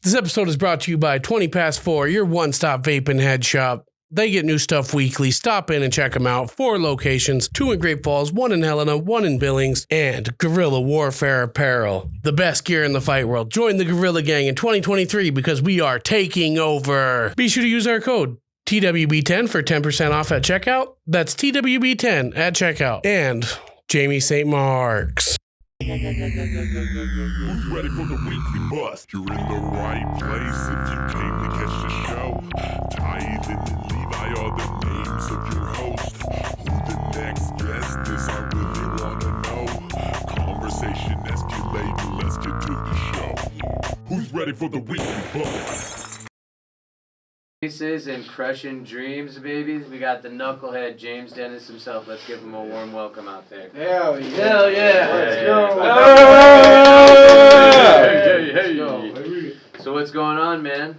This episode is brought to you by 20 Past 4, your one-stop vape and head shop. They get new stuff weekly. Stop in and check them out. 4 locations, 2 in Great Falls, 1 in Helena, 1 in Billings, and Guerrilla Warfare Apparel. The best gear in the fight world. Join the Guerrilla Gang in 2023 because we are taking over. Be sure to use our code TWB10 for 10% off at checkout. That's TWB10 at checkout. And Jamie St. Mark's. Who's ready for the weekly bust? You're in the right place if you came to catch the show. Tithe and Levi are the names of your host. Who the next guest is, I really wanna know. Conversation escalating, let's get to the show. Who's ready for the weekly bust? Faces and crushing dreams, babies. We got the Knucklehead, James Dennis himself. Let's give him a warm welcome out there. Hell yeah. Hell yeah. Let's go. Hey. So what's going on, man?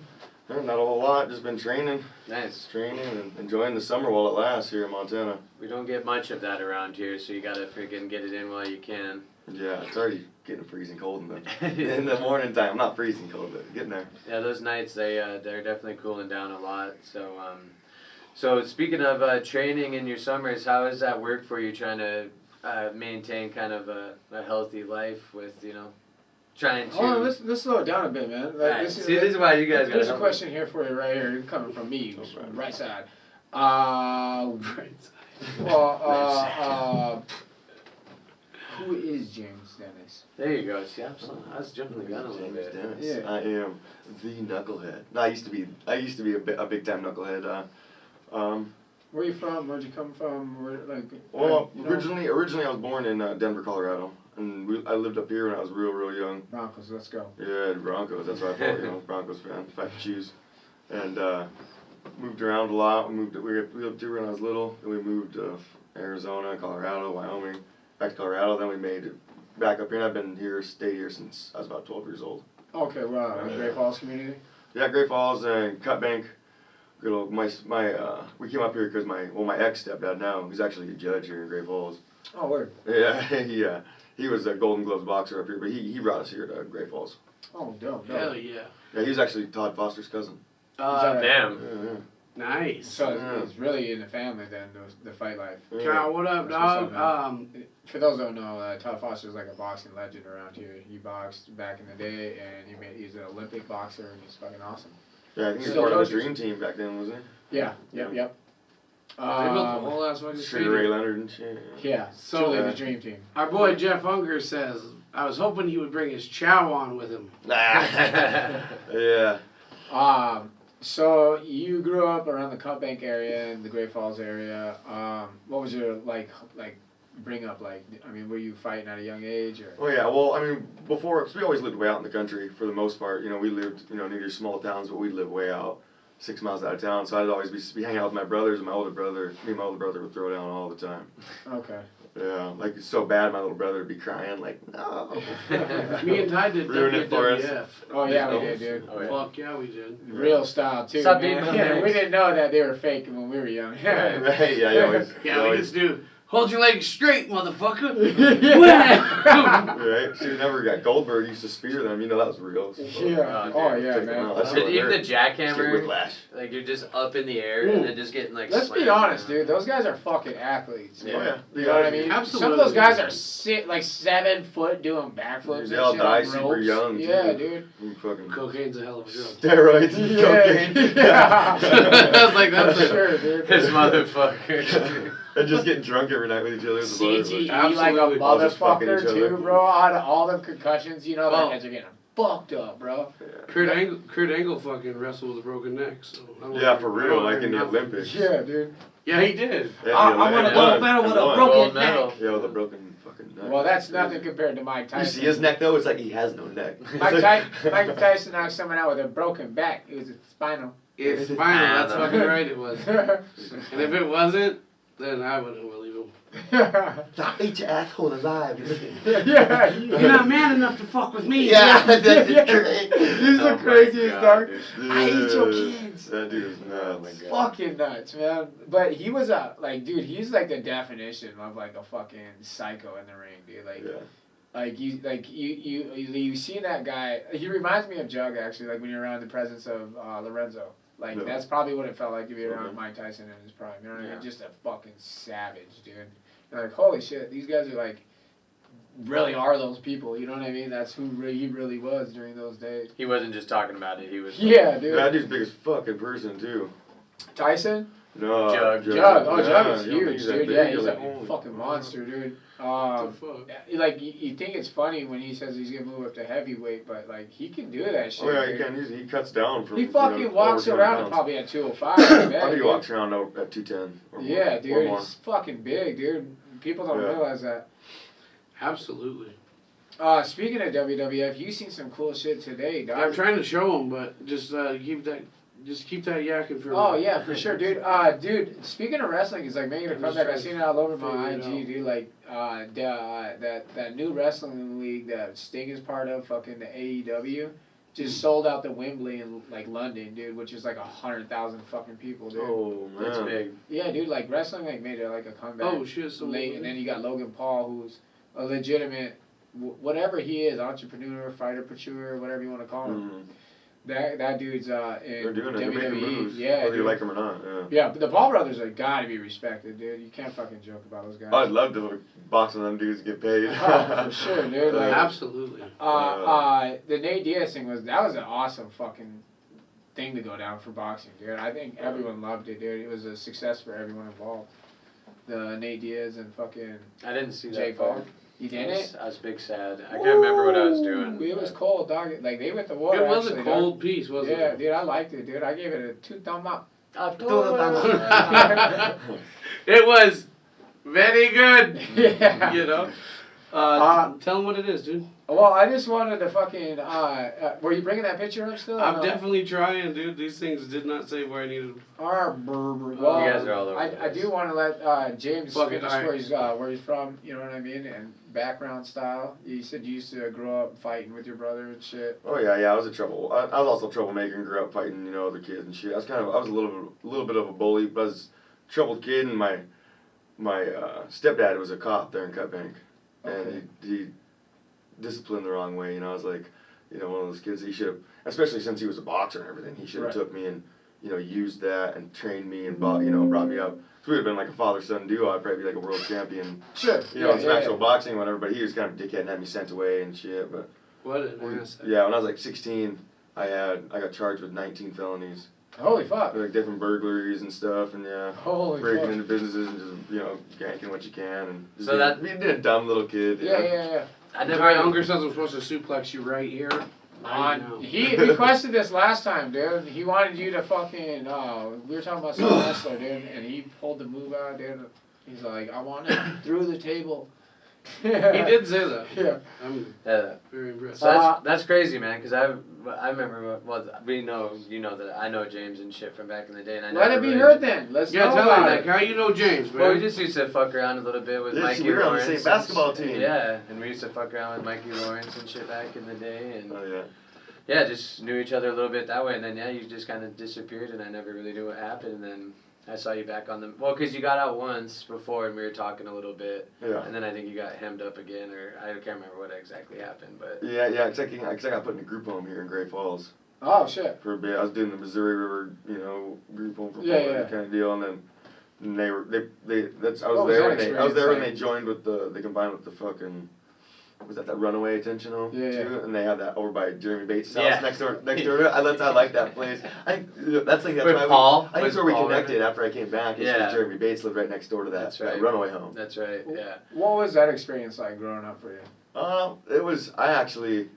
Not a whole lot, just been training. Nice. Training and enjoying the summer while it lasts here in Montana. We don't get much of that around here, so you gotta freaking get it in while you can. Yeah, it's already getting freezing cold in the morning time. Not freezing cold, but getting there. Yeah, those nights, they're definitely cooling down a lot. So speaking of training in your summers, how does that work for you trying to maintain kind of a healthy life with, trying to... Oh, let's slow it down a bit, man. Right. This is why you guys got There's a question here for you right here, coming from me, right side. Right side. Well, who is James Dennis? There you go. See, I was jumping the gun a little bit. Dennis. Yeah. I am the Knucklehead. No, I used to be a big time Knucklehead. Where you from? Where'd you come from? Originally I was born in Denver, Colorado, and I lived up here when I was real young. Broncos, let's go. Yeah, the Broncos. That's why I thought, Broncos fan, if I could choose. And moved around a lot. We lived here when I was little. Then we moved to Arizona, Colorado, Wyoming, back to Colorado. Then we made it back up here. And I've been here, stayed here since I was about 12 years old. Okay, wow. Great Falls community? Yeah, Great Falls and Cut Bank. Good old, we came up here because my ex-stepdad now, he's actually a judge here in Great Falls. Oh, word. Yeah, he was a Golden Gloves boxer up here, but he brought us here to Great Falls. Oh, dope. Hell yeah. Yeah, he was actually Todd Foster's cousin. Damn. Yeah. Nice. So it's really in the family then, the fight life. Kyle, what up, dog? For those who don't know, Todd Foster's like a boxing legend around here. He boxed back in the day, and he's an Olympic boxer, and he's fucking awesome. Yeah, I think he was Still part of the coaches. Dream Team back then, wasn't he? Yeah, yep. They built the whole ass fucking Sugar Ray Leonard and shit. Yeah, So, truly the Dream Team. Our boy Jeff Unger says, I was hoping he would bring his chow on with him. Yeah. So you grew up around the Cut Bank area and the Great Falls area. What was your bring up like? I mean, were you fighting at a young age or? Well, yeah. Well, I mean, before, cause we always lived way out in the country for the most part. We lived, near these small towns, but we'd live way out, 6 miles out of town. So I'd always be hanging out with my brothers and my older brother. Me and my older brother would throw down all the time. Okay. Yeah, like it's so bad, my little brother would be crying like, no. Me and Ty did Ruin it for us. WWF. Oh yeah, we did, dude. Oh, yeah. Fuck yeah, we did. Real style too. Stop man. being Yeah, nice. we didn't know that they were fake when we were young. Right, yeah, you always. Yeah, we just do. Hold your legs straight, motherfucker. Right? See, whenever got Goldberg used to spear them, that was real. So, Yeah. Oh yeah, check them man. out. That shit Even the Just get jackhammer, whiplash. like you're just up in the air and then just getting like Let's be slammed honest, down. dude. Those guys are fucking athletes. Yeah. Oh yeah. You know what I mean? Absolutely. Some of those guys are like 7 foot doing backflips. They and all shit die on super ropes. young, too. Yeah, dude. You fucking Cocaine's a hell of a drug. steroids, Yeah. cocaine. Yeah. I was like, that's For sure, dude. This motherfucker. And just getting drunk every night with each other. CTE like a Absolutely. All just fucking motherfucker each other. too, bro. Out of all them concussions, their Well- heads are getting fucked up, bro. Kurt Angle fucking wrestled with a broken neck. So I don't Yeah, know. for real, like in the Nothing. Olympics. Yeah, dude. Yeah, he did. Yeah, I the want a Olympics. gold medal with a Won. broken Gold medal. neck. Yeah, with a broken fucking neck. Well, that's nothing compared to Mike You Tyson. see his neck though? It's like he has no neck. Mike Tyson knocked someone out with a broken back. It was a spinal. It's final. That's Nah, fucking right. It was. And if it wasn't, then I wouldn't believe him. Stop, eat your asshole alive. Yeah, You're not man enough to fuck with me. Yeah, that's Yeah. great. He's Oh the craziest my dog. God, dude. I hate your kids. That dude is Oh my nuts. God. Fucking nuts, man. But he was he's like the definition of like a fucking psycho in the ring, dude. Like, Yeah. You see that guy. He reminds me of Jug actually. Like when you're around the presence of Lorenzo. Like Yeah. that's probably what it felt like to be around Okay. Mike Tyson in his prime. You know what I Yeah. mean? Just a fucking savage, dude. You're like, holy shit, these guys are like, really are those people. You know what I mean? That's who he really was during those days. He wasn't just talking about it. He was. Yeah, dude. That dude's big as fucking person too. Tyson? No. Jug. Jug. Oh, Jug is you don't think huge, he's that dude. big? Yeah, You're he's like, a holy fucking fuck. monster, dude. What the fuck? Like you think it's funny when he says he's gonna move up to heavyweight, but like he can do that shit. Oh yeah, dude. he cuts down from. He fucking walks over 200 around pounds. probably at 205. I think man, he dude. walks around at 210 or more. Yeah, Or dude, more. he's fucking big, dude. People don't Yeah. realize that. Absolutely. Speaking of WWF, you seen some cool shit today, dog. I'm trying to show them, but just keep that yakking for. Oh me. yeah, for sure, dude. Dude, speaking of wrestling, it's like making a I'm just comeback. I trying seen to it all over my figure it IG, dude. Like, that new wrestling league that Sting is part of, fucking the AEW, just sold out the Wembley in like London, dude, which is like 100,000 fucking people, dude. Oh man. That's big. Yeah, dude. Like wrestling, like made it like a comeback. Oh shit! So late, and then you got Logan Paul, who's a legitimate, whatever he is, entrepreneur, fighter, whatever you want to call him. Mhm. That dude's in They're doing it. They're WWE. making moves. Yeah, Whether you dude. like them or not. Yeah. Yeah, but the Paul brothers are gotta be respected, dude. You can't fucking joke about those guys. I'd love to box with them dudes and get paid. Oh, for sure, dude. Like, absolutely. the Nate Diaz thing was an awesome fucking thing to go down for boxing, dude. I think everyone loved it, dude. It was a success for everyone involved. The Nate Diaz and fucking I didn't see Jake that. Paul. You didn't? I was big sad. I can't remember what I was doing. It was cold, dog. Like they went to war. It was actually, a dog. cold piece, wasn't Yeah, it? dude, I liked it, dude. I gave it a 2 thumb up. It was very good. Yeah. You know. Tell them what it is, dude. Well, I just wanted to fucking. Were you bringing that picture up still? or I'm no? definitely trying, dude. These things did not say where I needed them. Well, You guys are all over the I place. do want to let James Fuck it, finish alright. where he's from. You know what I mean, and background style. You said you used to grow up fighting with your brother and shit. Oh yeah, I was a trouble. I was also a troublemaker and grew up fighting, other kids and shit. I was a little bit of a bully, but I was a troubled kid, and my stepdad was a cop there in Cut Bank, Okay. and he disciplined the wrong way. I was like, one of those kids. He should have, especially since he was a boxer and everything. He should have Right. took me and used that and trained me and brought me up. So we'd have been like a father-son duo. I'd probably be like a world champion. Sure. In some actual boxing, whatever. But he was kind of a dickhead and had me sent away and shit. But What an asset. yeah, when I was like 16, I got charged with 19 felonies, Holy fuck. like different burglaries and stuff, and Holy breaking fuck. into businesses and just ganking what you can, and just So that- being a dumb little kid. Yeah. I My never. younger sons were supposed to suplex you right here. Right now. He requested this last time, dude. He wanted you to fucking. We were talking about some wrestler, dude, and he pulled the move out, dude. He's like, I want it through the table. He did say that. Yeah. I'm Yeah. very impressed. So that's crazy, man. Because I remember you know that I know James and shit from back in the day, and I Let never it be really- heard then. Let's Yeah, know tell about me, it. like, how you know James, man? Well, we just used to fuck around a little bit with Yeah, Mikey we were on the Lawrence. same basketball team. Yeah, and we used to fuck around with Mikey Lawrence and shit back in the day, and Oh yeah. yeah, just knew each other a little bit that way, and then you just kind of disappeared, and I never really knew what happened, and then I saw you back on the because you got out once before, and we were talking a little bit, Yeah. and then I think you got hemmed up again, or I can't remember what exactly happened, but Yeah, cause I got put in a group home here in Great Falls Oh shit. for a bit. I was doing the Missouri River, group home for Yeah. kind of deal, and then I What was was there that when they experience like? joined with they combined with the fucking. Was that Runaway Attention Home? Yeah, yeah. too? And they had that over by Jeremy Bates' house Yeah. next door to it. I like that place. That's With why Paul? that's With where we Paul connected River? after I came back. Is Yeah. 'cause Jeremy Bates lived right next door to That's that right. Runaway Home. that's right, yeah. What was that experience like growing up for you? I actually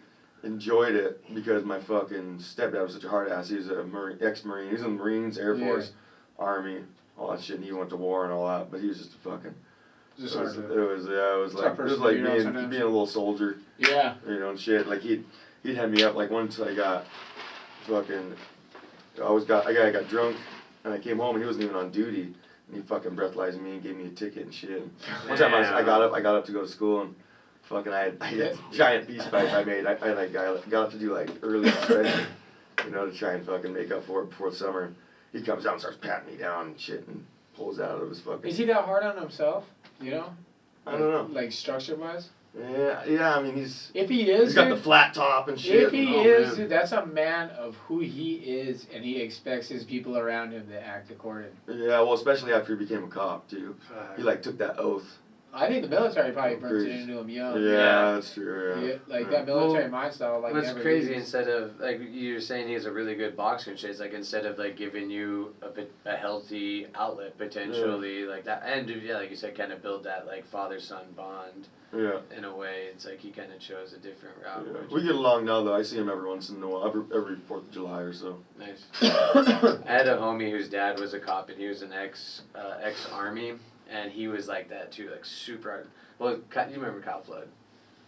enjoyed it because my fucking stepdad was such a hard ass. He was a ex-Marine. He was in the Marines, Air Yeah. Force, Army, all that shit. And he went to war and all that, but he was just a fucking. Just It was, hard it to. was Tough like person to be around being sometimes. being a little soldier, Yeah. and shit. Like he'd head me up. Like once I got fucking, I got drunk and I came home and he wasn't even on duty. And he fucking breathalyzed me and gave me a ticket and shit. One time I got up to go to school and fucking I had a giant peace pipe I made. I got up to do like early stretching, to try and fucking make up for it before summer. He comes out and starts patting me down and shit and pulls out of his fucking. Is he that hard on himself? I don't know. Like structure wise? Yeah. I mean, If he is, he's got the dude, flat top and shit. if he Oh, is, man. dude, that's a man of who he is, and he expects his people around him to act according. Yeah, well, especially after he became a cop too. He like took that oath. I think the military probably burnt it Crazy. into him young. Yeah, that's true. Yeah. Like that military mind style, like What's never crazy, leaves. instead of, like, you're saying he's a really good boxer and shit, it's like, instead of, like, giving you a healthy outlet, potentially, like that, and, yeah, like you said, kind of build that, like, father-son bond, Yeah. in a way. It's like he kind of chose a different route. Yeah. which- We get along now though. I see him every once in a while, every 4th of July or so. Nice. I had a homie whose dad was a cop, and he was an ex-army, and he was like that too, like super. Well, you remember Kyle Flood?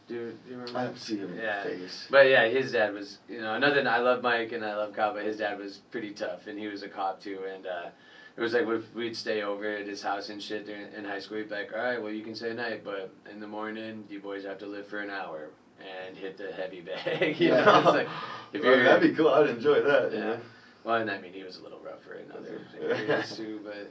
Do you remember? I haven't seen him in Yeah. the face. But yeah, his dad was, nothing. I love Mike and I love Kyle, but his dad was pretty tough, and he was a cop too. And it was like we'd stay over at his house and shit in high school. He'd be like, all right, well, you can stay night, but in the morning, you boys have to live for an hour and hit the heavy bag. Yeah. It's like, if Well, you're, that'd be cool. I'd enjoy that. yeah. Yeah. Well, and I mean, he was a little rougher in other areas too, but.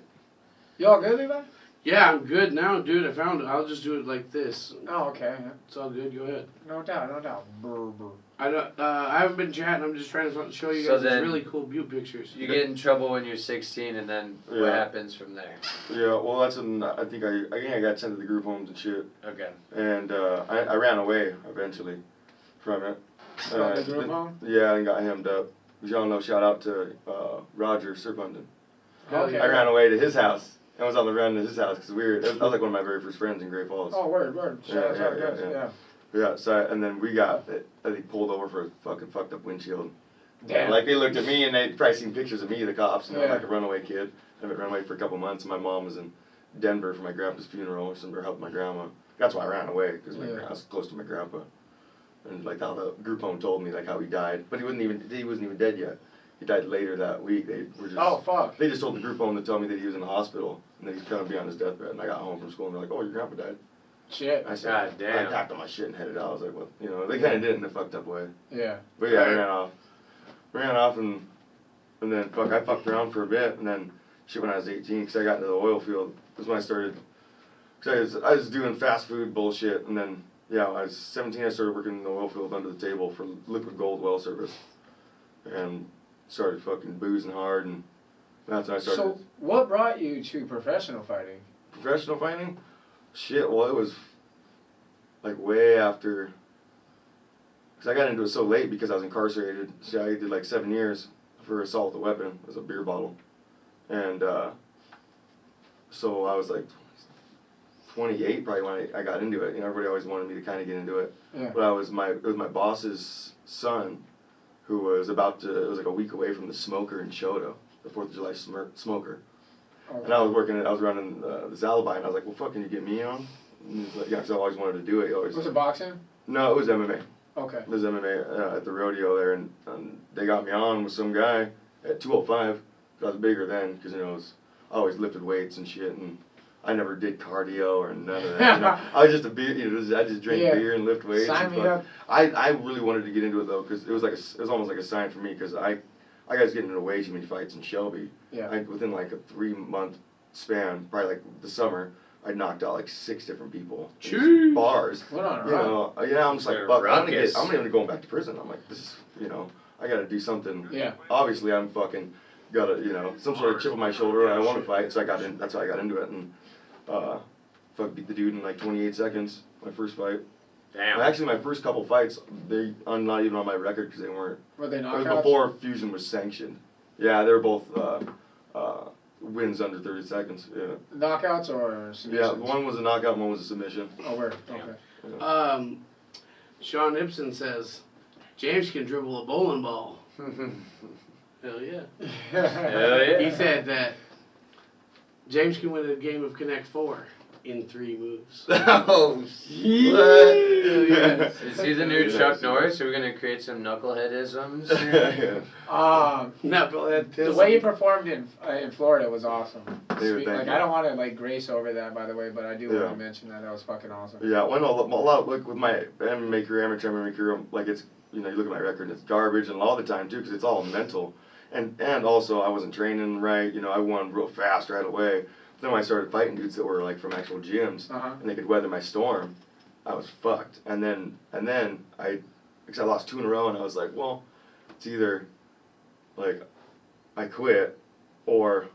You all good, Levi? Yeah, I'm good now, dude. I found it. I'll just do it like this. Oh, okay. Yeah. It's all good. Go ahead. No doubt, no doubt. Brr, brr. I haven't been chatting. I'm just trying to show you So guys these then- really cool view pictures. You get in trouble when you're 16, and then what Yeah. happens from there? Yeah. Well, that's when I think I got sent to the group homes and shit, Okay. and I ran away eventually from it. From the group home? Yeah, and got hemmed up. As y'all know, shout out to Roger Serpundon. Okay. I ran away to his house. I was on the run to his house because that was like one of my very first friends in Great Falls. Oh, word. Shout out, shout out, yeah. yeah. Yeah, so and then we got, I think, pulled over for a fucking fucked up windshield. Damn. Like they looked at me and they'd probably seen pictures of me, the cops, and I'm Yeah. like a runaway kid. I've been runaway for a couple months, and my mom was in Denver for my grandpa's funeral or something, or helping my grandma. That's why I ran away, because I was close to my grandpa. And like how the group home told me like how he died, but he wasn't even dead yet. He died later that week. They were just Oh, fuck. They just told the group home to tell me that he was in the hospital and that he's gonna be on his deathbed. And I got home from school and they're like, "Oh, your grandpa died." Shit. I said, God damn. I packed up my shit and headed out. I was like, "Well, they kind of did it in a fucked up way." Yeah. But yeah, I ran off, and then I fucked around for a bit, and then shit when I was 18, because I got into the oil field. That's when I started. Cause I was doing fast food bullshit, and then yeah, when I was 17. I started working in the oil field under the table for Liquid Gold Well Service, and started fucking boozing hard, and that's when I started. So, what brought you to professional fighting? Professional fighting? Shit, well, it was like way after. Because I got into it so late because I was incarcerated. See, I did like 7 years for assault with a weapon. It was a beer bottle. And so I was like 28 probably when I got into it. Everybody always wanted me to kind of get into it. Yeah. But it was my boss's son who was it was like a week away from the smoker in Choto, the 4th of July smoker. Okay. And I was running this alibi, and I was like, well, fuck, can you get me on? And he's like, yeah, because I always wanted to do it. Was it boxing? No, it was MMA. Okay. It was MMA at the rodeo there, and they got me on with some guy at 205. I was bigger then, because, I always lifted weights and shit, and I never did cardio or none of that. I was just a beer, I just drank beer and lift weights. Sign and me up. I really wanted to get into it, though, because it was almost like a sign for me, because I got getting into way too many fights in Shelby. Yeah. Within like a 3-month span, probably like the summer, I knocked out like 6 different people in these Jeez. bars. What on earth? Yeah, I'm just like, They're fuck, ruckus. I'm gonna go back to prison. I'm like, this is, I gotta do something. Yeah. Obviously, I'm fucking gotta, some sort of chip on my shoulder. I want to fight, so I got in. That's how I got into it, and fuck, beat the dude in like 28 seconds. My first fight. Damn. Actually, my first couple fights, I'm not even on my record because they weren't. Were they It was knockouts? before Fusion was sanctioned. Yeah, they were both wins under 30 seconds. Yeah. Knockouts or submissions? Yeah, one was a knockout, one was a submission. Oh, word. Okay. Sean Ibsen says, James can dribble a bowling ball. Hell yeah. Hell yeah. He said that James can win a game of Connect 4 in 3 moves. Oh, yeah. Is he the new Chuck Norris? Are we going to create some knuckleheadisms? Knucklehead. The way you performed in Florida was awesome. Dude, Sweet. thank Like you. I don't want to grace over that, by the way, but I do want Yeah. to mention that was fucking awesome. Yeah, well, no, a lot, like with my MMA career, amateur MMA career, like it's, you look at my record, it's garbage, and all the time too, because it's all mental. And also, I wasn't training right, I won real fast right away. Then when I started fighting dudes that were like from actual gyms, Uh-huh. and they could weather my storm, I was fucked. And then because I lost 2 in a row, and I was like, well, it's either like I quit or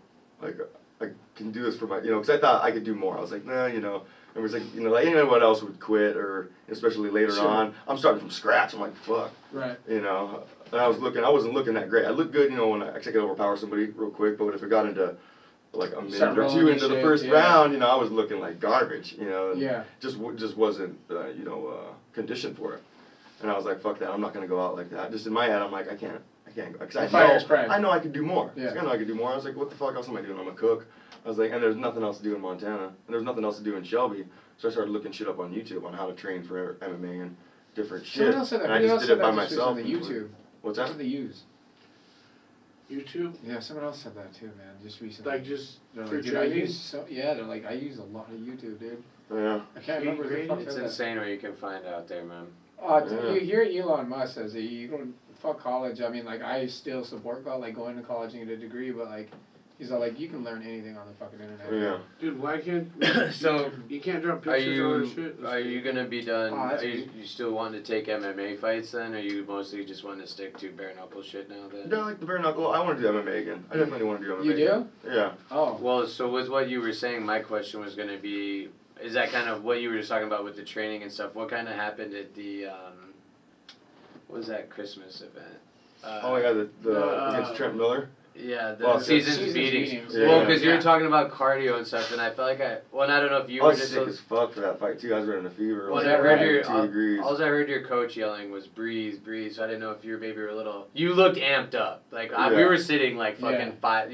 like I can do this for my, because I thought I could do more. I was like, nah, and it was like, like anyone else would quit, or especially later on. I'm starting from scratch. I'm like, fuck. Right. And I wasn't looking that great. I looked good, when I could overpower somebody real quick, but if it got into like a minute or two into the first round, I was looking like garbage, and just wasn't, conditioned for it. And I was like, fuck that, I'm not going to go out like that. Just in my head, I'm like, I can't, because I know I could do more. Yeah. I know I could do more. I was like, what the fuck else am I doing? I'm a cook. I was like, and there's nothing else to do in Montana, and there's nothing else to do in Shelby, so I started looking shit up on YouTube on how to train for MMA and different shit. Someone else said that. And I just did it by myself. On the YouTube. What's What that? do they use? YouTube? Yeah, someone else said that too, man. Just recently. Like just they're for like, dude, they're like, I use a lot of YouTube, dude. Yeah. I can't remember who the fuck It's said that. insane what you can find out there, man. You hear Elon Musk says that you don't fuck college. I mean, like, I still support going to college and get a degree, but like, he's all like, you can learn anything on the fucking internet. Yeah. dude, why can't So you can't drop Are pictures on you shit? are you gonna be done? that's Are you still wanting to take MMA fights then, or you mostly just want to stick to bare knuckle shit now then? No, like the bare knuckle. I want to do MMA again. I definitely want to do MMA. You do? Again. Yeah. Oh. Well, so with what you were saying, my question was gonna be, is that kind of what you were just talking about with the training and stuff? What kind of happened at the what was that Christmas event? Oh my god, the against Trent Miller. Yeah, the Well, season's beatings. Yeah. Well, because you were talking about cardio and stuff, and I felt like I don't know if you I were was just. sick as fuck for that fight too. I was running a fever. Well, It was I like heard 2 degrees. all I heard your coach yelling was breathe, breathe. So I didn't know if you were a little. You looked amped up. Like we were sitting like fucking 5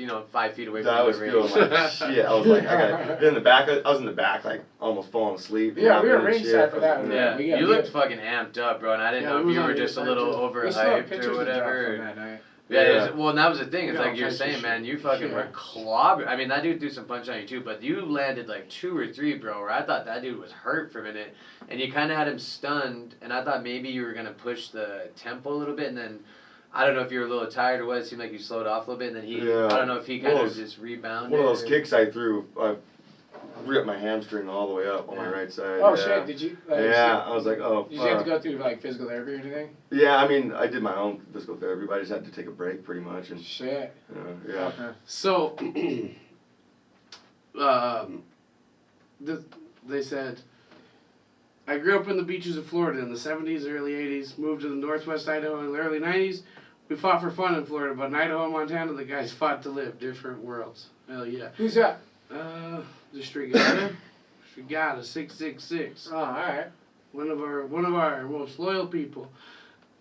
feet away from I was the feeling ring. like shit. I was like, I got in the back. I was in the back, like almost falling asleep. Yeah, we were and ringside shit. for that. Yeah, We got you looked fucking amped up, bro, and I didn't know if you were just a little We still have overhyped pictures or of whatever. from that night. Yeah, well, and that was the thing. It's Yeah, like you're all types of saying, shit. man, you fucking were clobbered. I mean, that dude threw some punch on you too, but you landed like 2 or 3, bro, where I thought that dude was hurt for a minute. And you kind of had him stunned, and I thought maybe you were going to push the tempo a little bit, and then I don't know if you were a little tired or what. It seemed like you slowed off a little bit, and then I don't know if he kind of just rebounded. One of those kicks I threw, I ripped my hamstring all the way up on my right side. Oh yeah. shit! Did you? I was like, oh. Did you have to go through like physical therapy or anything? Yeah, I mean, I did my own physical therapy, but I just had to take a break pretty much, and Shit. yeah. Okay. So, they said, I grew up in the beaches of Florida in the 70s, early 80s, moved to the northwest Idaho in the early 90s. We fought for fun in Florida, but in Idaho and Montana, the guys fought to live. Different worlds. Hell yeah. Who's that? The Strigata. Strigata 666. Oh, all right. One of our most loyal people.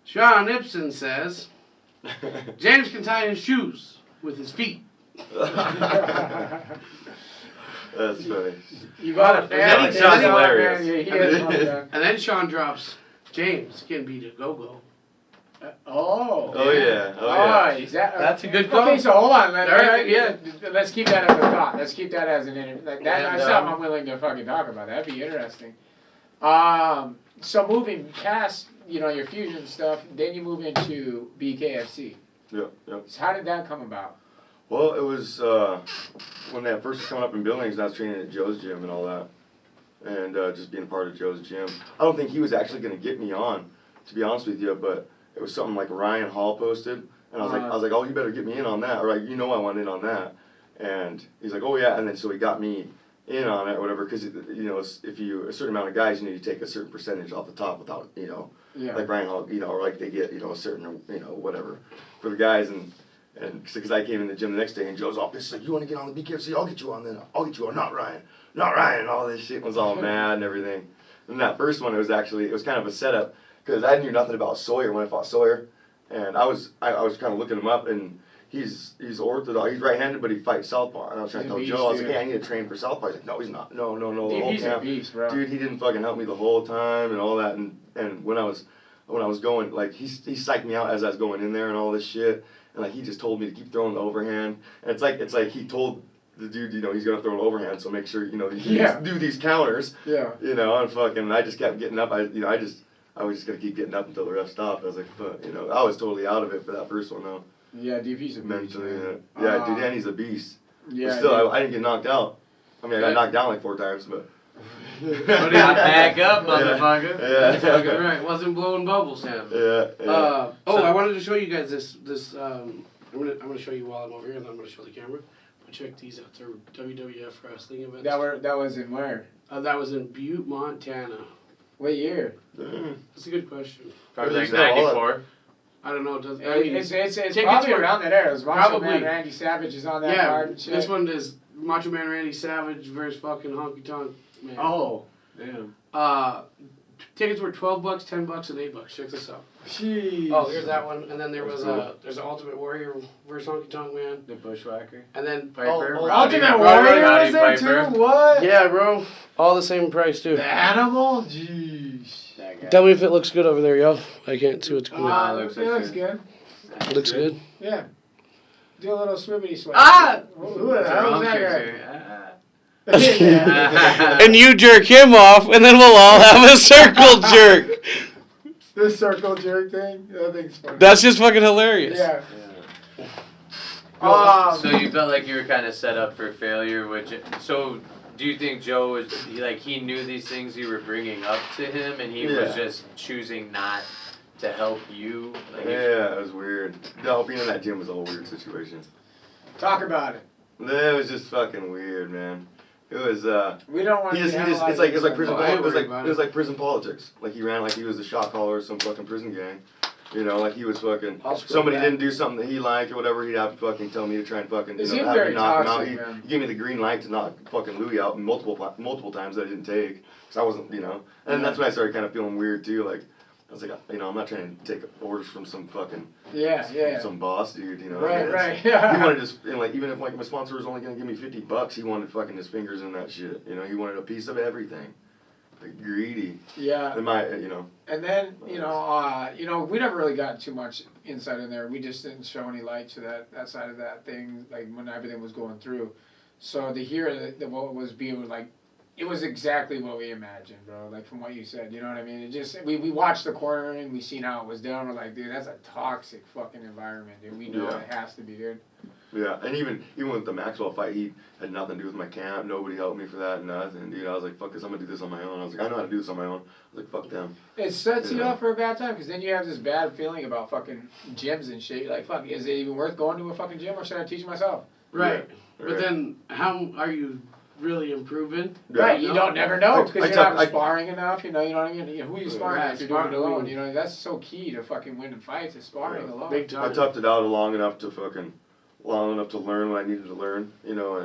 Sean Ibsen says, James can tie his shoes with his feet. That's funny. You got it, man. Sounds hilarious. Yeah, he is funny, man. And then Sean drops, James can beat a go-go. Oh. Oh yeah. Is that, That's a good call. Okay, so hold on. Yeah. Let's keep that as a thought. Let's keep that as an interview. That's And, something I'm willing to fucking talk about. That'd be interesting. So moving past, your fusion stuff, then you move into BKFC. Yep. So how did that come about? Well, it was when that first was coming up in Billings, and I was training at Joe's gym and all that, and just being a part of Joe's gym. I don't think he was actually going to get me on, to be honest with you, but it was something like Ryan Hall posted, and I was like, oh, you better get me in on that, or like, I want in on that, and he's like, oh yeah, and then so he got me in on it or whatever, because if you a certain amount of guys, you need to take a certain percentage off the top without like Ryan Hall, or like they get a certain whatever for the guys, and because I came in the gym the next day and Joe's all pissed, like, you want to get on the BKFC? I'll get you on then. I'll get you on, not Ryan, all this shit was all mad and everything. And that first one, it was kind of a setup, because I knew nothing about Sawyer when I fought Sawyer, and I was kind of looking him up, and he's orthodox, he's right-handed, but he fights southpaw, and I was trying to tell Joe, I was like, hey, I need to train for southpaw. He's like, no, he's not, no, the whole He's camp. a beast, bro. Dude, he didn't fucking help me the whole time and all that, and when I was going, like, he psyched me out as I was going in there and all this shit. And like he just told me to keep throwing the overhand, and it's like he told the dude, he's gonna throw an overhand, so make sure you do these counters. Yeah. And fucking I just kept getting up. I was just gonna keep getting up until the ref stopped. I was like, fuck, I was totally out of it for that first one though. Yeah, DP's a beast. Mentally, yeah, dude, and he's a beast. Yeah. But still, I didn't get knocked out. I mean, I got knocked down like 4 times, but Back up, motherfucker. That's Yeah. fucking right. Wasn't blowing bubbles, Sam. Yeah. I wanted to show you guys this. I'm gonna show you while I'm over here, and then I'm gonna show the camera. But check these out. They're WWF wrestling events. That was in where? That was in Butte, Montana. What year? That's a good question. Probably like There's no 94. I don't know. Does It's tickets probably were- around that era. It was Macho probably. Man Randy Savage is on that yeah, card and shit. this one is Macho Man Randy Savage versus fucking Honky Tonk Man. Oh, damn. Tickets were $12, $10, and $8. Check this out. Jeez. Oh, here's that one, and then there That's was cool. there's an Ultimate Warrior versus Honky Tonk Man, The Bushwhacker. and then Piper. oh, Roddy- Ultimate Roddy Warrior was there Piper. too? What? yeah, bro, all the same price too. The Animal? Jeez. That guy. Tell me if it looks good over there, yo. I can't see what's going on. looks It like looks good. good. Looks good. Yeah. Do a little swimmity swim. Ah! Who the That's our hell own is that picture. guy? And you jerk him off, and then we'll all have a circle jerk. This circle jerk thing? That thing's funny. That's just fucking hilarious. Yeah. So you felt like you were kind of set up for failure, so do you think Joe was he knew these things you were bringing up to him, and he was Yeah. just choosing not to help you? Yeah, it was weird. No, being in that gym was a whole weird situation. Talk about it. It was just fucking weird, man. It was We don't want to it's like prison Oh, I ain't it was worried like about it was it. like prison politics. Like he ran like he was the shot caller of some fucking prison gang. You know, like he was fucking I'll scroll somebody back. didn't do something that he liked or whatever, he'd have to fucking tell me to try and fucking It you know, seemed have very me knock him out. toxic, He man. gave me the green light to knock fucking Louis out multiple times that I didn't take. Cause I wasn't, you know. And that's when I started kind of feeling weird too, like I was like, you know, I'm not trying to take orders from some fucking some boss dude, you know. Right, right. He wanted to, and like even if like my sponsor was only gonna give me $50, he wanted fucking his fingers in that shit. You know, he wanted a piece of everything. Like greedy. Yeah. In my, you know. And then, we never really got too much insight in there. We just didn't show any light to that side of that thing, like when everything was going through. So to hear that what was being like, it was exactly what we imagined, bro. Like from what you said, you know what I mean? It just we watched the corner and we seen how it was done. We're like, dude, that's a toxic fucking environment, dude. We know it has to be, dude. Yeah, and even with the Maxwell fight, he had nothing to do with my camp. Nobody helped me for that, nothing, dude. I was like, fuck this, I'm gonna do this on my own. I was like, I know how to do this on my own. I was like, fuck them. It sets you Yeah. up for a bad time because then you have this bad feeling about fucking gyms and shit. You're like, fuck, is it even worth going to a fucking gym or should I teach myself? Right. Yeah. But then, how are you really improving? Yeah. Right, you don't never know because you're not I- sparring enough. You know what I mean. Who are you sparring Right, if you're doing it sparring, alone? You know that's so key to fucking winning fights is sparring alone. Big I time. toughed it out long enough to learn what I needed to learn, you know,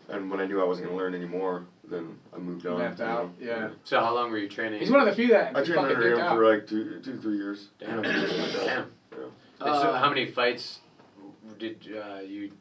and when I knew I wasn't gonna learn anymore, then I moved on. Left you out, know. yeah. So how long were you training? He's one of the few that I trained fucking under dipped him out. for like 3 years. Damn. Yeah, something like that. Damn. Yeah. And so how many fights did you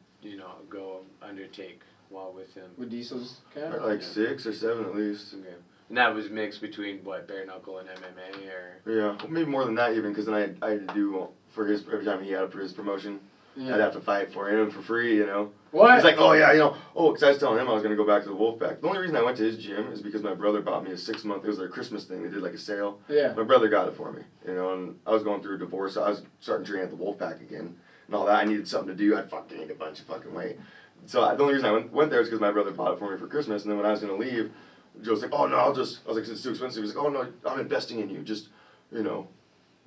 go undertake while with him? With Diesel's camp. Like 6 or 7 at least. Okay. And that was mixed between what, bare knuckle and MMA, or? Yeah, well, maybe more than that even, because then I had to do for his every time he had it for his promotion. I'd have to fight for him for free, you know. What? He's like, oh yeah, you know, because I was telling him I was gonna go back to the Wolfpack. The only reason I went to his gym is because my brother bought me a 6-month. It was their Christmas thing. They did like a sale. Yeah. My brother got it for me, you know, and I was going through a divorce. So I was starting training at the Wolfpack again and all that. I needed something to do. I fucking gained a bunch of fucking weight. So the only reason I went there is because my brother bought it for me for Christmas. And then when I was gonna leave, Joe's like, oh no, I was like, it's too expensive. He's like, oh no, I'm investing in you. Just, you know,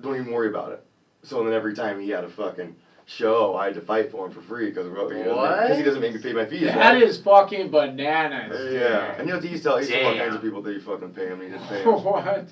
don't even worry about it. So then every time he had a fucking show, I had to fight for him for free because he doesn't make me pay my fees. That right? is fucking bananas. Yeah, and you know, he's told all Damn. kinds of people that you fucking pay him, and he didn't pay him. What?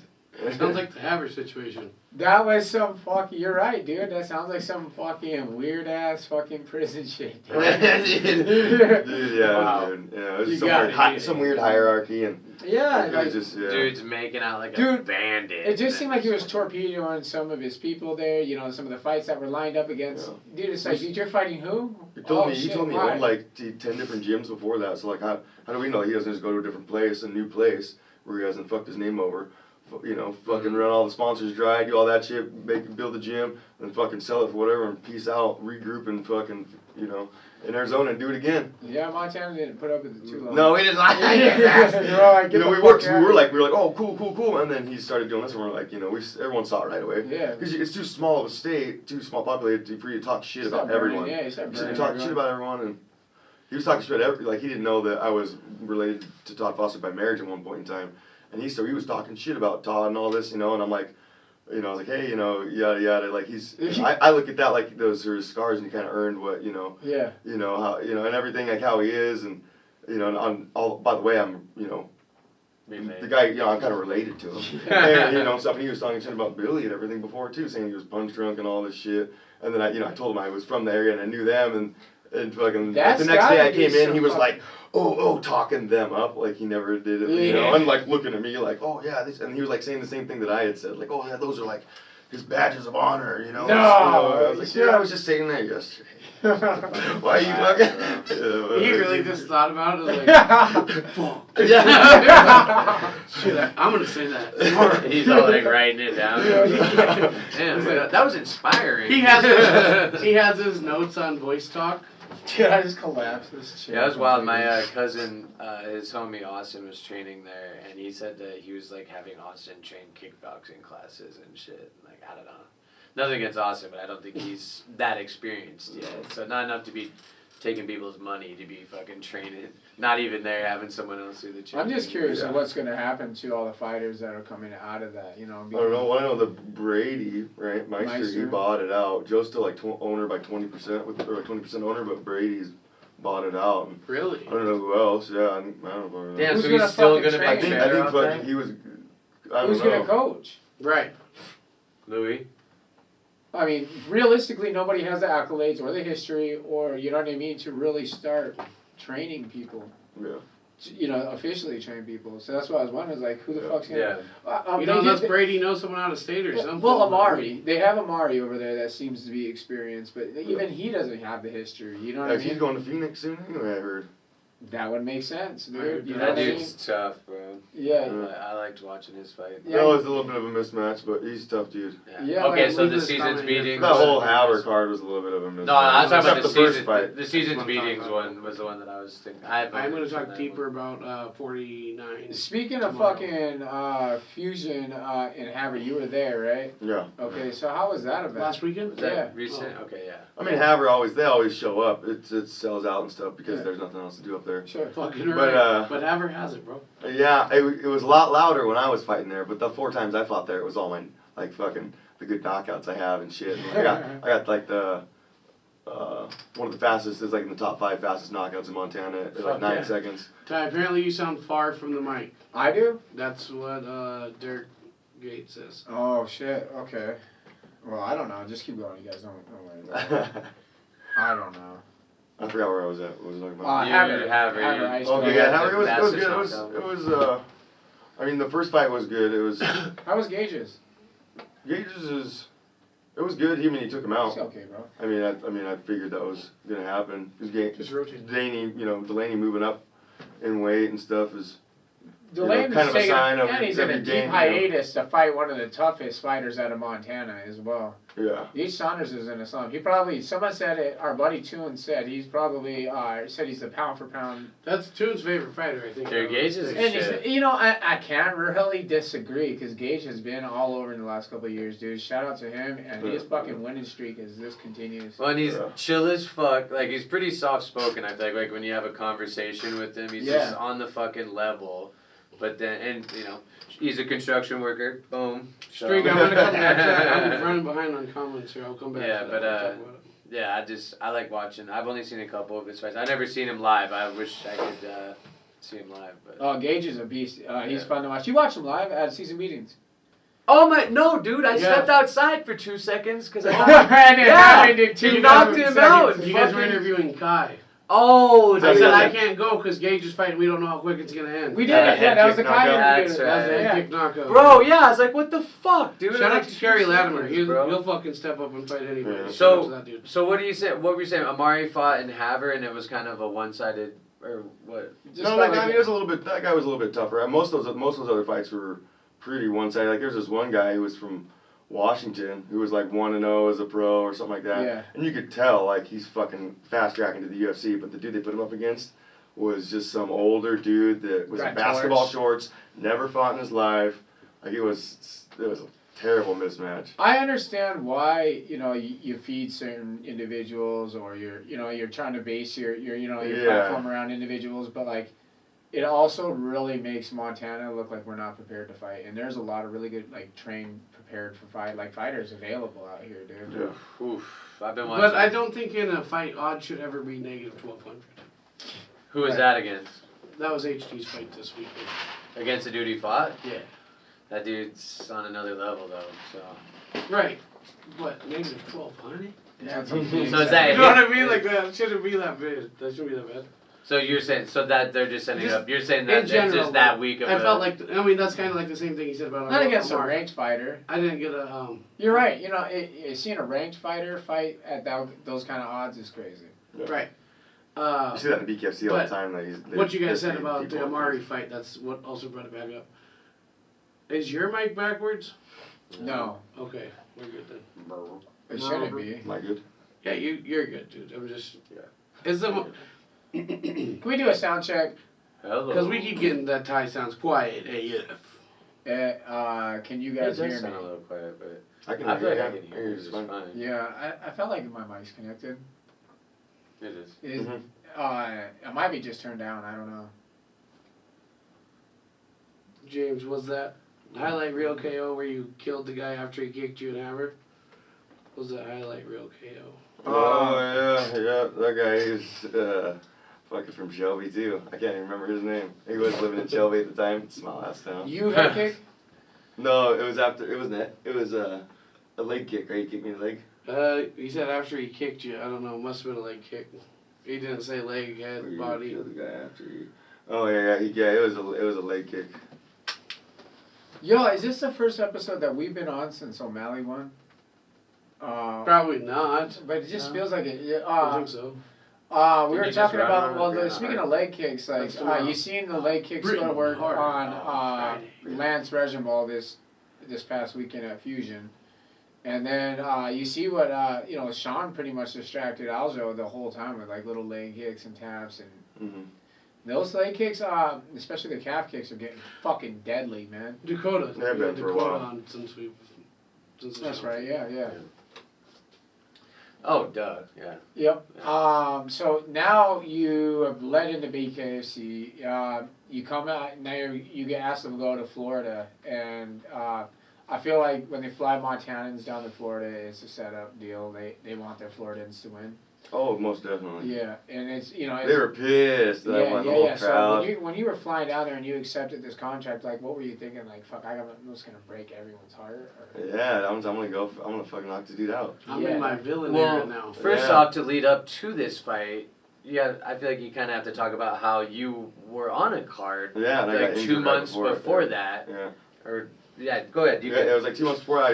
Sounds like the average situation. That was some fucking. You're right, dude. That sounds like some fucking weird ass fucking prison shit. Dude. Dude, yeah, Wow. dude. Yeah, it was You some got weird, it. some weird hierarchy, and Yeah, it like, was just, yeah. Dude's making out like a Dude, bandit. it just seemed like he was torpedoing some of his people there. You know, some of the fights that were lined up against. Yeah. Dude, it's like, dude, you're fighting who? He told Oh, me shit, he why? owned like 10 different gyms before that. So like, how do we know he doesn't just go to a different place, a new place, where he hasn't fucked his name over? You know, fucking run all the sponsors dry, do all that shit, build a gym, and fucking sell it for whatever, and peace out, regroup, and fucking, you know, in Arizona and do it again. Yeah, Montana didn't put up with it too long. No, he didn't like You're all like, You get know, the we were fuck out. like, oh, cool, and then he started doing this, and we're like, you know, everyone saw it right away. Yeah. Because it's too small of a state, too small populated for you to talk shit Start about burning, everyone. yeah, you start You burning talk everyone. shit about everyone, and he was talking shit. Like he didn't know that I was related to Todd Foster by marriage at one point in time, and he was talking shit about Todd and all this, and I'm like, I was like, hey, yada yada. Like I look at that like those are his scars, and he kind of earned what, Yeah. How, and everything, like how he is, and and on all. By the way, I'm the guy, I'm kind of related to him, and stuff. And he was talking shit about Billy and everything before too, saying he was punch drunk and all this shit. And then I told him I was from the area and I knew them, and fucking the next day I came in, he was like, talking them up like he never did it, and like looking at me like, oh yeah, and he was like saying the same thing that I had said, like, oh yeah, those are like his badges of honor, No, I was like, yeah, I was just saying that yesterday. Why are you fucking? He really just thought about it, like, fuck. Yeah. Shit, I'm gonna say that. He's all like writing it down. Damn, that was inspiring. He has his notes on voice talk. Dude, I just collapsed this shit. Yeah, that was wild. My cousin, his homie Austin was training there, and he said that he was like having Austin train kickboxing classes and shit. Like, I don't know. Nothing against Austin, but I don't think he's that experienced yet. So not enough to be taking people's money to be fucking training. Not even there, having someone else do the training. I'm just curious of what's going to happen to all the fighters that are coming out of that, I don't know. Well, I know the Brady, right? Meister, he bought it out. Joe's still like owner by 20%, or like 20% owner, but Brady's bought it out. Really? I don't know who else. Yeah, I don't know. Damn, Who's so he's still going to be I think he was. I don't know. Who's going to coach? Right. Louis? I mean, realistically, nobody has the accolades or the history or, you know what I mean, to really start training people. Yeah. Officially train people. So that's what I was wondering, like, who the fuck's going to... Yeah. Unless Brady knows someone out of state or something. Well, Amari. They have Amari over there that seems to be experienced, but even he doesn't have the history. You know what I mean? He's going to Phoenix soon anyway, I heard. That would make sense, dude. You know That what I mean? dude's tough, bro. Yeah. I liked watching his fight. Yeah, it was a little bit of a mismatch, but he's a tough dude. Yeah, Okay, like, so the leave this season's comment here. beatings. That whole Haber card was a little bit of a mismatch. No, I was talking about Except the first season. fight. The season's That's what I'm beatings talking about. one was the one that I was thinking. I'm going to talk deeper about 49. Speaking of tomorrow. fucking Fusion in Haber, you were there, right? Yeah. Okay, so how was that event? Last weekend? Was that Yeah. recent? Okay, yeah. I mean, Haber they always show up. It sells out and stuff because there's nothing else to do up there. Sure. Fucking But, right. But Haver has it, bro. Yeah, it was a lot louder when I was fighting there, but the 4 times I fought there, it was all my, like, fucking, the good knockouts I have and shit. And I got like, the, one of the fastest, it's like in the top 5 fastest knockouts in Montana at like 9 seconds. Ty, apparently you sound far from the mic. I do? That's what Derek Gates says. Oh, shit. Okay. Well, I don't know. Just keep going. You guys don't worry about it. I don't know. I forgot where I was at. What was I talking about? Haver. Okay, yeah, Haver, it was good. It was, I mean, the first fight was good. It was... How was Gage's? Gage's it was good. He took him out. It's okay, bro. I mean, I figured that was gonna happen. Just rotate. Delaney moving up in weight and stuff is Delaney's kind of a taking, sign of and he's in a every deep game, hiatus to fight one of the toughest fighters out of Montana as well. Yeah. Gage Saunders is in a slump. He probably, someone said it, our buddy Toon said, he's probably, said he's the pound for pound. That's Toon's favorite fighter, I think. Derek Gage is And shit. he's, I can't really disagree because Gage has been all over in the last couple of years, dude. Shout out to him and his fucking winning streak as this continues. Well, and he's chill as fuck. Like, he's pretty soft-spoken, I think. Like, when you have a conversation with him, he's just on the fucking level. But then, and, he's a construction worker. Boom. So. Streak, I'm going to come back to that. I'm running behind on comments here. I'll come back to that. But, yeah, I like watching. I've only seen a couple of his fights. I've never seen him live. I wish I could see him live. But. Oh, Gage is a beast. He's fun to watch. You watch him live at season meetings. Oh my, no, dude! I stepped outside for 2 seconds because I He knocked him out. You guys were interviewing Kai. Oh, I said I can't go because Gage is fighting. We don't know how quick it's gonna end. We did it. Yeah, that was the Kai. That's That was the head kick knockout. Bro, yeah, I was like, what the fuck, dude? Shout out to Kerry Latimer. Bro. He'll fucking step up and fight anybody. Yeah. Shout out to that dude. So what do you say? What were you saying? Amari fought in Haver, and it was kind of a one-sided, or what? No, that guy was a little bit. That guy was a little bit tougher. Most of those other fights were pretty one-sided. Like there's this one guy who was from Washington who was like 1-0 as a pro or something like that. Yeah. And you could tell like he's fucking fast tracking to the UFC, but the dude they put him up against was just some older dude that was in basketball shorts, never fought in his life. Like it was terrible mismatch. I understand why, you know, you feed certain individuals or you're trying to base your platform around individuals, but like it also really makes Montana look like we're not prepared to fight. And there's a lot of really good like trained, prepared for fight like fighters available out here, dude. Yeah. Oof. I've been watching. But I don't think in a fight odds should ever be negative 1,200. Who was that against? That was HD's fight this weekend. Against the dude he fought? Yeah. That dude's on another level though, so. Right. What, negative 1,200? Yeah, it's So is that You know what I mean? Like that shouldn't be that bad. That shouldn't be that bad. So you're saying that they're just sending Just up? You're saying in that it's general, just that week of I felt like, that's kind of like the same thing you said about not against a Omar. ranked fighter. I didn't get a, You're right. You know, seeing a ranked fighter fight at those kind of odds is crazy. Yeah. right. You see that in BKFC all the but time. What you guys said they about people the up Amari there. fight, that's what also brought it back up. Is your mic backwards? No, Okay, we're good then. it shouldn't be. Am I good? Yeah, you're good, dude. I'm just... Yeah. Is the... Can we do a sound check? Hello. Because we keep getting that Ty sounds quiet AF. Can you It guys does hear sound a me? little quiet, but I can I feel hear like you. I can hear you just just fine. Yeah, I felt like my mic's connected. It is. It might be just turned down. I don't know. James, was that highlight real KO where you killed the guy after he kicked you in hammer? Was that highlight real KO? Oh yeah, that guy is fucking from Shelby too. I can't even remember his name. He was living in Shelby at the time, small ass town. You head kick? No, it was after. It was a leg kick, right? He kicked me in the leg. He said after he kicked you. I don't know. Must have been a leg kick. He didn't say leg, Or head, you body. killed the guy after he. Oh yeah, it was a leg kick. Yo, is this the first episode that we've been on since O'Malley won? Probably not. But it just No. feels like it. I think so. We Did were you just talking run about, on it? well, Yeah, speaking hard. of leg kicks, like, That's tomorrow. you seen the leg kicks go to Britain work hard. on Friday. Lance Regenball this past weekend at Fusion. And then you see what, Sean pretty much distracted Aljo the whole time with, like, little leg kicks and taps. And Mm-hmm. those leg kicks, especially the calf kicks, are getting fucking deadly, man. Dakota. They've We had been for a Dakota while. on since the That's show. right, yeah. Oh, duh. Yeah. Yep. So now you have led into BKFC. You come out now. You get asked to go to Florida, and I feel like when they fly Montanans down to Florida, it's a setup deal. They want their Floridans to win. Oh, most definitely. Yeah, and it's They were pissed. That yeah. the whole So crowd. when you were flying down there and you accepted this contract, like what were you thinking? Like, fuck, I'm just gonna break everyone's heart. Or? Yeah, I'm gonna fucking knock the dude out. I'm Yeah. in my villain Well, era now. first Yeah. off, to lead up to this fight, yeah, I feel like you kind of have to talk about how you were on a card. Yeah, and I got like injured 2 right months before it, before yeah. that, Yeah. or yeah, go ahead. You Yeah, can. it was like 2 months before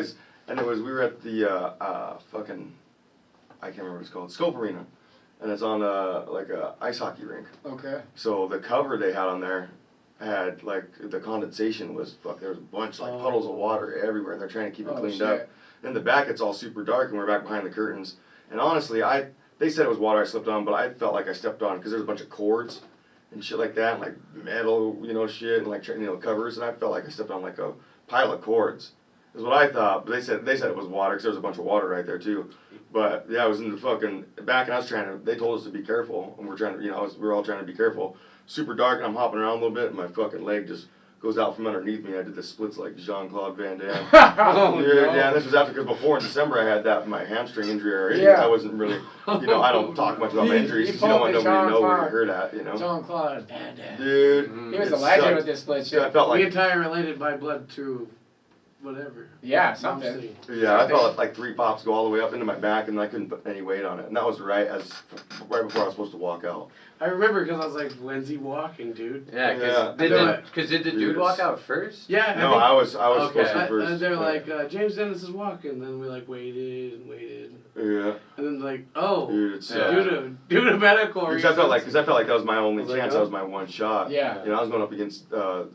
and we were at the fucking, I can't remember what it's called, Scope Arena, and it's on like a ice hockey rink. Okay. So the cover they had on there had like the condensation was there was a bunch like puddles of water everywhere, and they're trying to keep it cleaned up. In the back, it's all super dark, and we're back behind the curtains. And honestly, they said it was water I slipped on, but I felt like I stepped on because there's a bunch of cords and shit like that, and like metal, shit, and like covers, and I felt like I stepped on like a pile of cords. Is what I thought, but they said it was water because there was a bunch of water right there too. But yeah, I was in the fucking back, and I was they told us to be careful, and we're trying to, we were all trying to be careful. Super dark, and I'm hopping around a little bit, and my fucking leg just goes out from underneath me. I did the splits like Jean-Claude Van Damme. Oh, Yeah, this was after, because before in December I had my hamstring injury already. Yeah. I wasn't really, I don't talk much about my injuries because you don't want nobody to know where you're hurt at, Jean-Claude Van Damme. Dude, He was it a legend sucked. with this split Dude, I shit. felt We like, entire related by blood through whatever. Yeah, something. yeah, I felt like 3 pops go all the way up into my back, and I couldn't put any weight on it. And that was right before I was supposed to walk out. I remember because I was like, when's he walking, dude? Yeah, Yeah. because did the dude walk out first? Yeah, No, I was Okay. supposed to first. they're yeah. like, James Dennis is walking. Then we like waited and waited. Yeah. And then like, oh, Dude, it's Yeah. due to medical Because reasons. I felt like that was my only I was like, chance. oh. That was my one shot. Yeah. I was going up against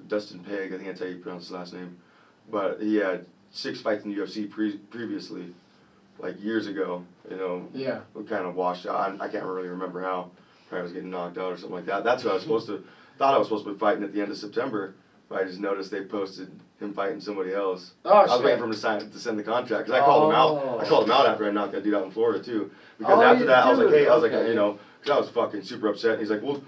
Dustin Pegg. I think that's how you pronounce his last name. But he had 6 fights in the UFC previously, like years ago. Yeah. We kind of washed out. I can't really remember how. Probably was getting knocked out or something like that. That's who I was thought I was supposed to be fighting at the end of September. but I just noticed they posted him fighting somebody else. Oh, I was shit. waiting for him to send the contract, because I called him out. I called him out after I knocked that dude out in Florida, too. Because after that, I was like, hey, you know, because I was fucking super upset. And he's like, well,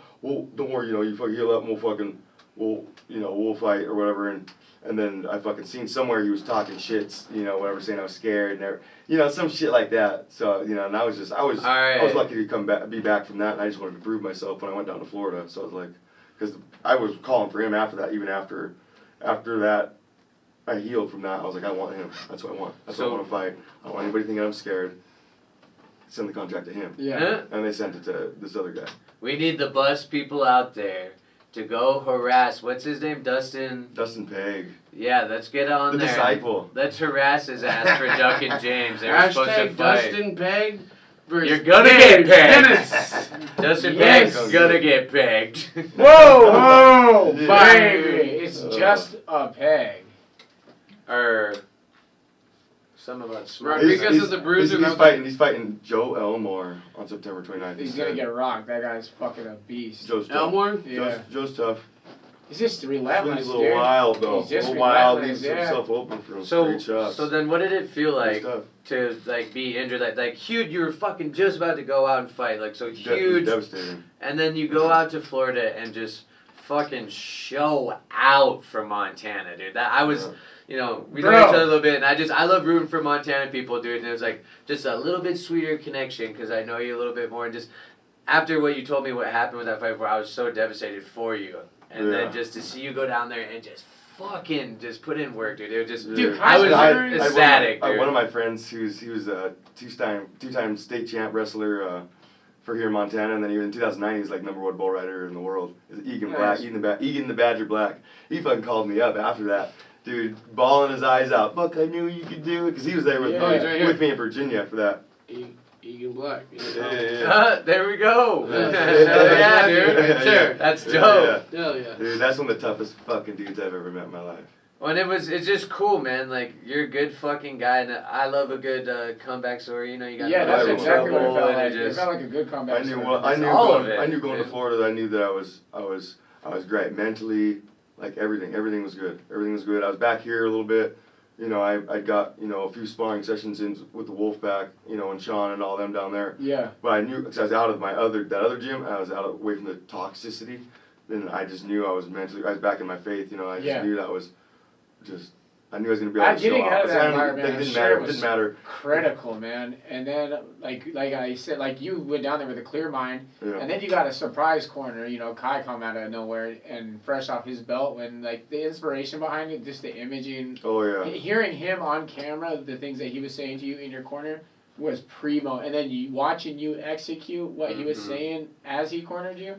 don't worry, you know, you fucking heal up and we'll fight or whatever. And then I fucking seen somewhere he was talking shits, you know, whatever, saying I was scared and you know, some shit like that. So, you know, and I was lucky to be back from that, and I just wanted to prove myself when I went down to Florida. So I was like, because I was calling for him after that, even after that, I healed from that. I was like, I want him. That's what I want. That's what I want to fight. I don't want anybody thinking I'm scared. Send the contract to him. Yeah. And they sent it to this other guy. We need the bus people out there to go harass, what's his name, Dustin Peg. Yeah, let's get on The there. disciple. Let's harass his ass for Duck and James. They were supposed to Hashtag fight. Dustin Peg. You're gonna get pegged. Dennis. Dustin Yes. Peg's gonna get pegged. Whoa! Yeah. Baby! It's just a peg. Or something about smoke. Rodriguez is the bruiser. He's fighting Joe Elmore on September 29th. He's gonna get rocked. That guy's fucking a beast. Joe's tough. Elmore? Yeah. Joe's tough. He's just He's relentless, a little dude. wild though. He's just a little wild. relentless, Leaves yeah. himself open for So straight shots. then what did it feel like He's tough. to like be injured? Like huge, you were fucking just about to go out and fight. Like so It was huge. devastating. And then you go out to Florida and just fucking show out for Montana, dude. That I was, you know, we know Bro. each other a little bit, and I love rooting for Montana people, dude. And it was like just a little bit sweeter connection because I know you a little bit more. And just after what you told me, what happened with that fight, where I was so devastated for you, and Yeah. then just to see you go down there and just fucking just put in work, dude. It was just, Dude, I was I- ecstatic, dude. One of my friends, he was a two-time state champ wrestler for here in Montana, and then even in 2009 he was like #1 bull rider in the world. Egan Black, Egan the Badger Black. He fucking called me up after that, dude, bawling his eyes out. Fuck, I knew you could do it, because he was there with, Yeah. He's right here. with me in Virginia for that. Egan Black. Yeah. There we go. Yeah. Yeah, dude. Yeah, yeah. That's Yeah, dope. yeah. Hell yeah. Dude, that's one of the toughest fucking dudes I've ever met in my life. Well, and it's just cool, man. Like, you're a good fucking guy, and I love a good comeback story. You know, you got Yeah, no that's Right, exactly what it trouble, felt and like. it It just, felt like a good comeback. I knew story. well, I knew all going, of it. I knew going to Yeah. Florida. I knew that I was great mentally, like everything was good. Everything was good. I was back here a little bit. You know, I got, you know, a few sparring sessions in with the Wolfpack, you know, and Sean and all them down there. Yeah. But I knew, because I was out of that other gym, I was away from the toxicity. Then I just knew I was back in my faith. You know, I just knew that was just. I knew I was gonna be able to show Getting out off. of that It environment, I'm didn't sure matter. it It was didn't matter. critical, man. And then, like I said, like you went down there with a clear mind, Yeah. and then you got a surprise corner. You know, Kai come out of nowhere and fresh off his belt. When like the inspiration behind it, just the imaging, Oh yeah. hearing him on camera, the things that he was saying to you in your corner was primo. And then watching you execute what he was saying as he cornered you,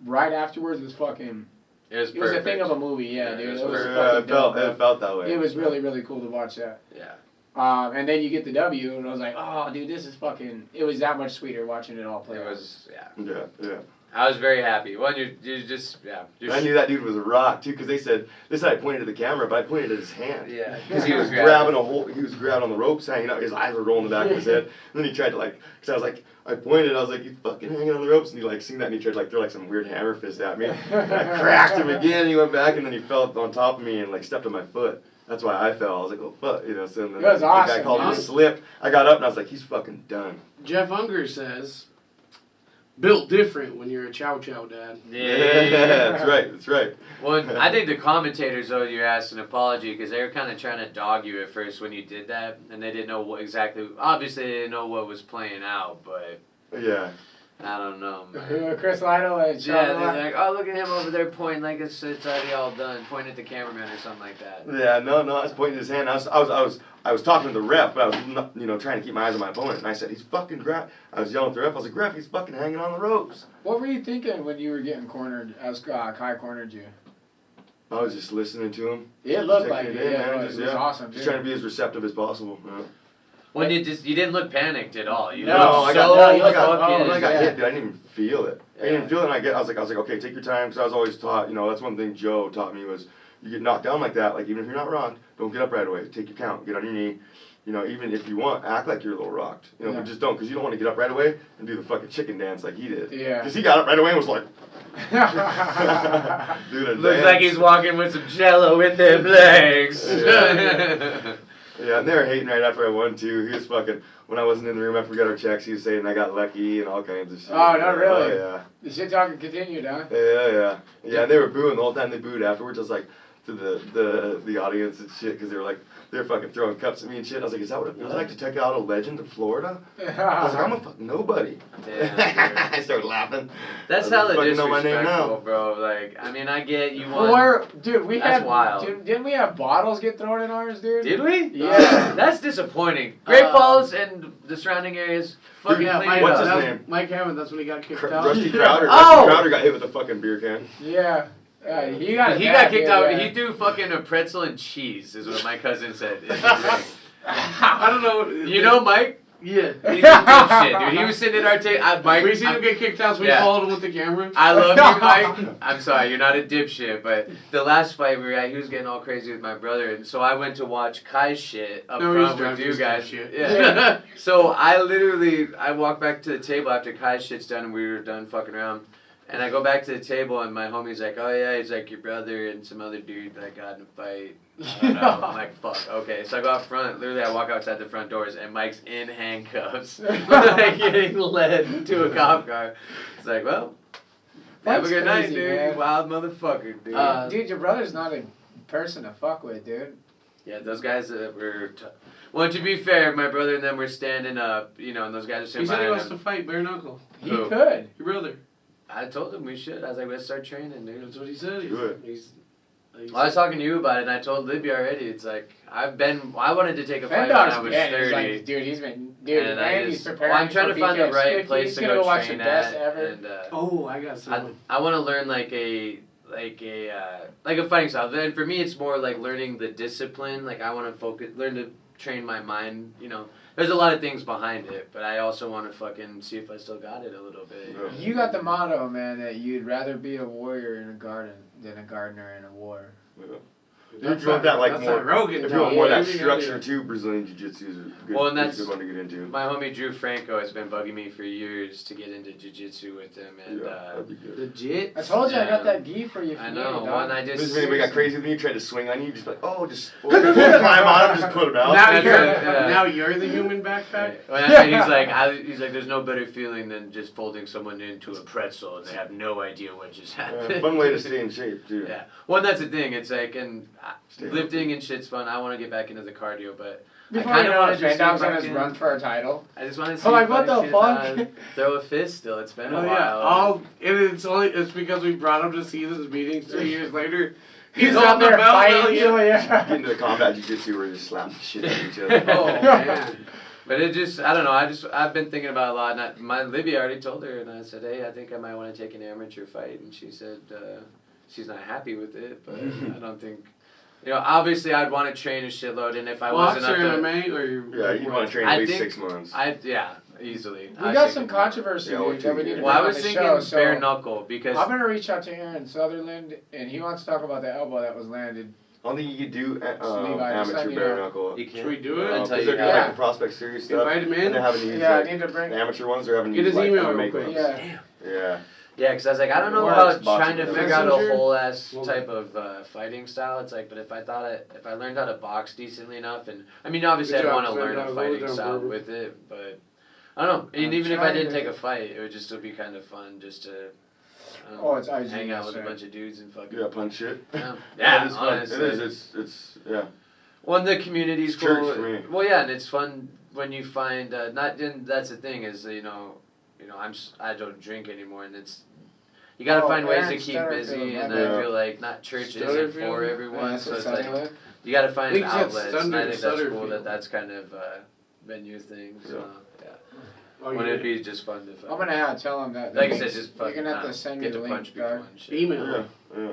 right afterwards was fucking. it was It was a perfect. thing of a movie, yeah, Yeah, dude. it was It was perfect. Yeah, fucking dope, it felt that way. It was really, really cool to watch that. Yeah. And then you get the W, and I was like, oh, dude, this is fucking. It was that much sweeter watching it all play It out. was, yeah. Yeah, yeah. I was very happy. Well, you just, yeah. And I knew that dude was a rock too, because they said I pointed at the camera, but I pointed at his hand. Yeah, Because he was grabbing a hold. He was grabbing on the ropes, hanging out. His eyes were rolling in the back of his head. And then he tried to because I was like, I pointed. I was like, he's fucking hanging on the ropes, and he seen that, and he tried to throw some weird hammer fist at me. And I cracked him again. And he went back, and then he fell on top of me and stepped on my foot. That's why I fell. I was like, oh fuck, you know. So then It was the awesome, guy called me man. a slip. I got up and I was like, he's fucking done. Jeff Unger says, built different when you're a chow chow dad. Yeah. That's right. That's right. Well, I think the commentators owed your ass an apology because they were kind of trying to dog you at first when you did that, and they didn't know what exactly. Obviously, they didn't know what was playing out, but Yeah. I don't know, man. Chris Lytle and Sean Yeah, they're Lott. like, oh, look at him over there pointing like it's already all done. Point at the cameraman or something like that. Yeah, no, I was pointing his hand. I was talking to the ref, but I was not, trying to keep my eyes on my opponent. And I said, he's fucking I was yelling at the ref. I was like, ref, he's fucking hanging on the ropes. What were you thinking when you were getting cornered as Kai cornered you? I was just listening to him. It looked Just like taking it. in, Yeah, man. it was awesome. Just dude. trying to be as receptive as possible. Yeah. When you didn't look panicked at all. You No, looked I so got fucking. hit, dude. I didn't even feel it. I didn't Yeah. even feel it. And I was like, okay, take your time. Because I was always taught, that's one thing Joe taught me was, you get knocked down like that, like even if you're not wrong, don't get up right away. Take your count. Get on your knee. You know, even if you want, act like you're a little rocked. You know, Yeah. but just don't, because you don't want to get up right away and do the fucking chicken dance like he did. Yeah. Because he got up right away and was like, dude, a Looks dance. like he's walking with some jello in their legs. Yeah, and they were hating right after I won too. He was fucking, when I wasn't in the room after we got our checks, he was saying I got lucky and all kinds of shit. Oh, not really? Oh, The shit talking continued, huh? yeah. Yeah, they were booing the whole time. They booed afterwards. I was like, to the audience and shit, because they were like, they're fucking throwing cups at me and shit. I was like, is that what it feels like to take out a legend of Florida? I was like, I'm a fucking nobody. Damn, I started laughing. That's I hella fucking know my name disrespectful, now. bro. Like, I mean, I get you want. Or, dude, we That's had. wild. Dude, didn't we have bottles get thrown in ours, dude? Did we? Yeah. That's disappointing. Great Falls and the surrounding areas. Fucking Yeah, clean Mike, it What's up. his that's name? Mike Hammond, that's when he got kicked out. Rusty Crowder. Oh! Rusty Crowder got hit with a fucking beer can. Yeah. He got He bad, got kicked dude, out. yeah. He threw fucking a pretzel and cheese, is what my cousin said. I don't know. You know Mike? Yeah. He's a dipshit, dude. He was sitting at our table. Mike, We seen him get kicked out, so we Yeah. followed him with the camera. I love you, Mike. I'm sorry, you're not a dipshit, but the last fight we were at, he was getting all crazy with my brother, and so I went to watch Kai's shit up No, he's front drunk, with you he's guys. drunk shit. Yeah. So I walked back to the table after Kai's shit's done and we were done fucking around. And I go back to the table and my homie's like, oh yeah, he's like your brother and some other dude that got in a fight. I don't know. I'm like, fuck, okay. So I go out front, literally I walk outside the front doors and Mike's in handcuffs. Like getting led to a cop car. It's like, well, have a That's good night, crazy, dude. man. You wild motherfucker, dude. Dude, your brother's not a person to fuck with, dude. Yeah, those guys were... Well, to be fair, my brother and them were standing up, you know, and those guys are He sitting said he behind wants him. to fight bare knuckle. He Who? could. Your brother. I told him we should. I was like, let's start training, dude. That's what he said. Do it. Well, I was talking to you about it, and I told Libby already. It's like I wanted to take a fight when Fendog's I was been. He's 30. like, dude, he's been. Dude, And I Randy's just, preparing. I'm trying to for find the BKFC. right place He's to gonna go watch train the best at, ever. and Oh, I got some. I want to learn like a fighting style. And for me, it's more like learning the discipline. Like I want to learn to train my mind. You know, there's a lot of things behind it, but I also want to fucking see if I still got it a little bit. Yeah. You got the motto, man, that you'd rather be a warrior in a garden than a gardener in a war. Yeah. If you want that like that's more, that Rogan if you want more of that talk. structure too, Brazilian Jiu-Jitsu is a good, Well, and that's- good one to get into. My homie Drew Franco has been bugging me for years to get into jiu-jitsu with him, and Yeah, that'd be good. Legit. I told you I got Yeah. that gi for you. I for know. me, One, dog. I This just is when anybody got crazy with me, tried to swing on you, just like, oh, just climb on him, just put him out. Now That's you're, right, yeah. now you're the human backpack. And he's like, there's no better feeling than just folding someone into a pretzel and they have no idea what just happened. Fun way to stay in shape too. Yeah. Well, that's the thing. It's like, and Stay lifting and shit's fun. I want to get back into the cardio, but Before I you kind of know want it, to just Fendog's see if on I his can- run for a title. I just want to see. I'm like, if what I the can, fuck? throw a fist still. It's been Oh a yeah, while. it's because we brought him to Caesar's meetings 3 years later. He's on out the there belt, fighting. yeah. Get into the combat jiu-jitsu where you just slap the shit out of each other. Oh man. But it just, I don't know, I've been thinking about it a lot, and my Libby already told her, and I said, hey, I think I might want to take an amateur fight, and she said, she's not happy with it, but I don't think, you know, obviously I'd want to train a shitload, and if I wasn't up Boxer, to, MMA, or you? Yeah, you want to train I at least think 6 months. yeah, easily. We got some controversy Yeah, dude, that we need to Well, bring I on was the thinking show, so bare knuckle, because, I'm gonna reach out to Aaron Sutherland, and he wants to talk about the elbow that was landed. I don't think you could do Levi, just amateur let me bare know. knuckle. you Should we can, do it? I'll Because tell they're you doing how. like the prospect series stuff. Invite him in? And they're having to use Yeah, I like, need to bring. the amateur ones, they're having to Get use his like email MMA real quick. gloves. Yeah. Yeah. Yeah, because I was like, I don't know Or about boxing trying to gloves. figure out a Messenger? whole ass Well- type of fighting style. It's like, but if I learned how to box decently enough, and I mean, obviously Good I'd job, want to learn Fendog. a Well fighting done, style Berber. with it, but I don't know. And I'm even if I trying didn't to- take a fight, it would just still be kind of fun just to I don't Oh, know, it's IG, hang out with a that's bunch of dudes and fucking Yeah, punch shit. yeah, Yeah, it is fun. honestly. It is. It's yeah. Well, the community's It's church cool. for me. Well, yeah, and it's fun when you find not. And that's the thing is I don't drink anymore, and it's you got to Oh, find ways to Aaron keep Stutterfield, busy, my and bad. I feel like not church isn't Stutterfield? for everyone, That's so what it's like Sutherland. you got to find We said outlets, and I Thunder think that's cool Stutterfield. that that's kind of been your thing. So yeah, Oh, wouldn't yeah. it be just fun to? Fucking, I'm gonna tell him that. like I said, just you're fucking gonna have to send me get the to link, punch people dog. and shit. Email. Yeah.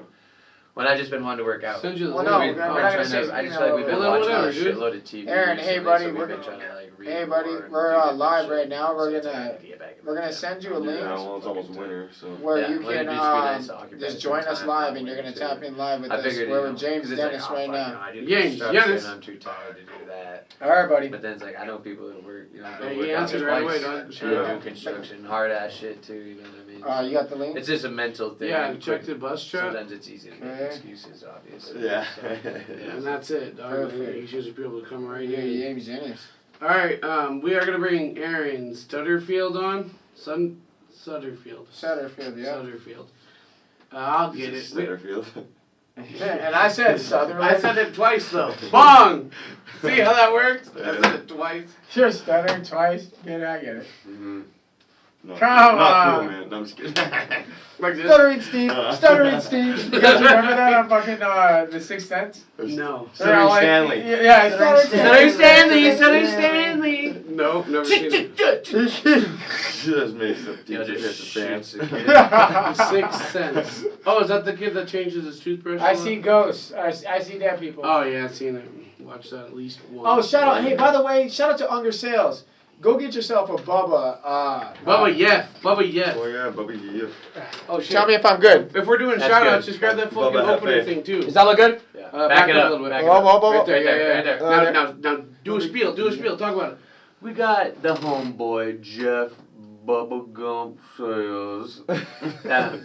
When I just been wanting to work out. Send you the Well, link. no, I we're not gonna say I just feel like we've been email watching over. a shitload of TV Aaron, hey, recently, buddy, so we've we're been gonna- trying to like read Hey, buddy, more and we're do different live shit. right now. So We're it's gonna hard to get back in we're the gonna gym. send you a Yeah, link well, it's almost winter, so. where Yeah, you well, it'd can just be nice to occupy just some join us time live, that and you're way, gonna too. tap in live with I us. figured, We're you with know, James 'cause it's like, Dennis oh, right fuck, now. you know, I do James construction, Dennis. I'm too tired to do that. All right, buddy. But then it's like, I know people that work, you know, Hey, go he work out answered their right away, bikes, dog. you know, Yeah. do construction, hard ass shit too, you know what I mean? You got the link? It's just a mental thing. Yeah, You check put- the bus trip. Sometimes it's easy to make Okay. excuses, obviously. Yeah. And that's it, dog. Perfect. You should be able to come right Yeah, in. James Dennis. All right, we are gonna bring Aaron Stutterfield on. Sutterfield. Sutterfield, yeah. Sutterfield. I'll get it. Stutterfield. And I said Sutherland. I said it twice though. Bong. See how that works? I said it twice. You're stuttering twice. Get it, I get it. Mm-hmm. No, Come not on. cool, man. No, I'm just kidding. Like this. Stuttering Steve. Stuttering Steve. You guys remember that on fucking The Sixth Sense? No. Stuttering Stanley. Yeah, Stuttering Stuttering Stanley. Stanley. Stuttering Stanley. No, never seen it. Just makes up You know, teacher just hits the fan. shoots the kid. Sixth Sense. Oh, is that the kid that changes his toothbrush? I a lot? see ghosts. I see dead people. Oh yeah, I've seen it. Watched that at least once. Oh, shout out. Hey, by the way, shout out to Unger Sales. Go get yourself a Bubba. Bubba Yef. Bubba Yef. Oh yeah, Bubby, yeah. Oh shit. Tell me if I'm good. If we're doing That's shout outs, good. just grab that fucking Bubba opener Hefe. thing too. Does that look good? Yeah. Back it a up. little bit. Back it Whoa, up. whoa, whoa, Right there, Yeah, right there, yeah, right there. Now, do a spiel. Do a spiel. Talk about it. We got the homeboy, Jeff Bubba Gump Sales.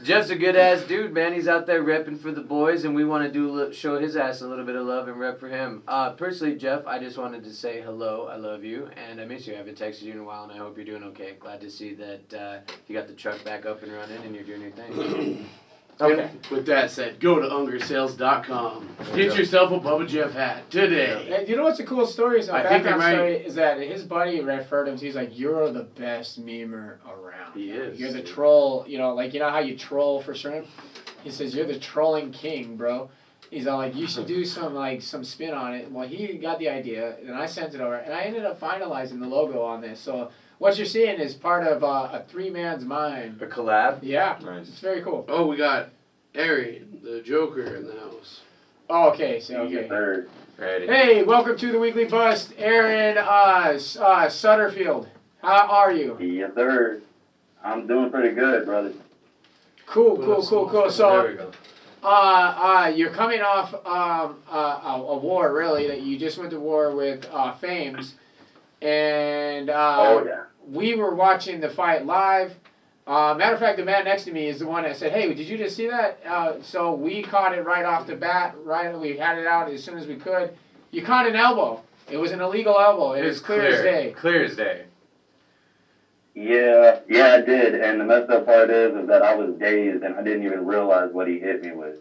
Jeff's a good ass dude, man. He's out there repping for the boys, and we want to show his ass a little bit of love and rep for him. Personally, Jeff, I just wanted to say hello. I love you, and I miss you. I haven't texted you in a while, and I hope you're doing okay. Glad to see that you got the truck back up and running, and you're doing your thing. Okay. And with that said, go to ungersales.com. Get yourself a Bubba Jeff hat today. And you know what's a cool story? Is a I think background you're right. story is that his buddy referred him to. He's like, "You're the best memer around. He is. You're the troll. You know, like you know how you troll for shrimp. He says you're the trolling king, bro. He's all like, you should do some spin on it. Well, he got the idea, and I sent it over, and I ended up finalizing the logo on this. So what you're seeing is part of a three-man's mind. A collab? Yeah, Nice. it's very cool. Oh, we got Arian, the Joker, in the house. Oh, okay, so okay. Ready. Hey, welcome to the Weekly Bust, Aaron Sutterfield. How are you? Yes, sir. I'm doing pretty good, brother. Cool. There So, we go. you're coming off a war, really, that you just went to war with Fames, and Oh, yeah. we were watching the fight live. Matter of fact, the man next to me is the one that said, "Hey, did you just see that?" So we caught it right off the bat. Right, we had it out as soon as we could. You caught an elbow. It was an illegal elbow. It was clear as day. Clear as day. Yeah, I did. And the messed up part is that I was dazed and I didn't even realize what he hit me with.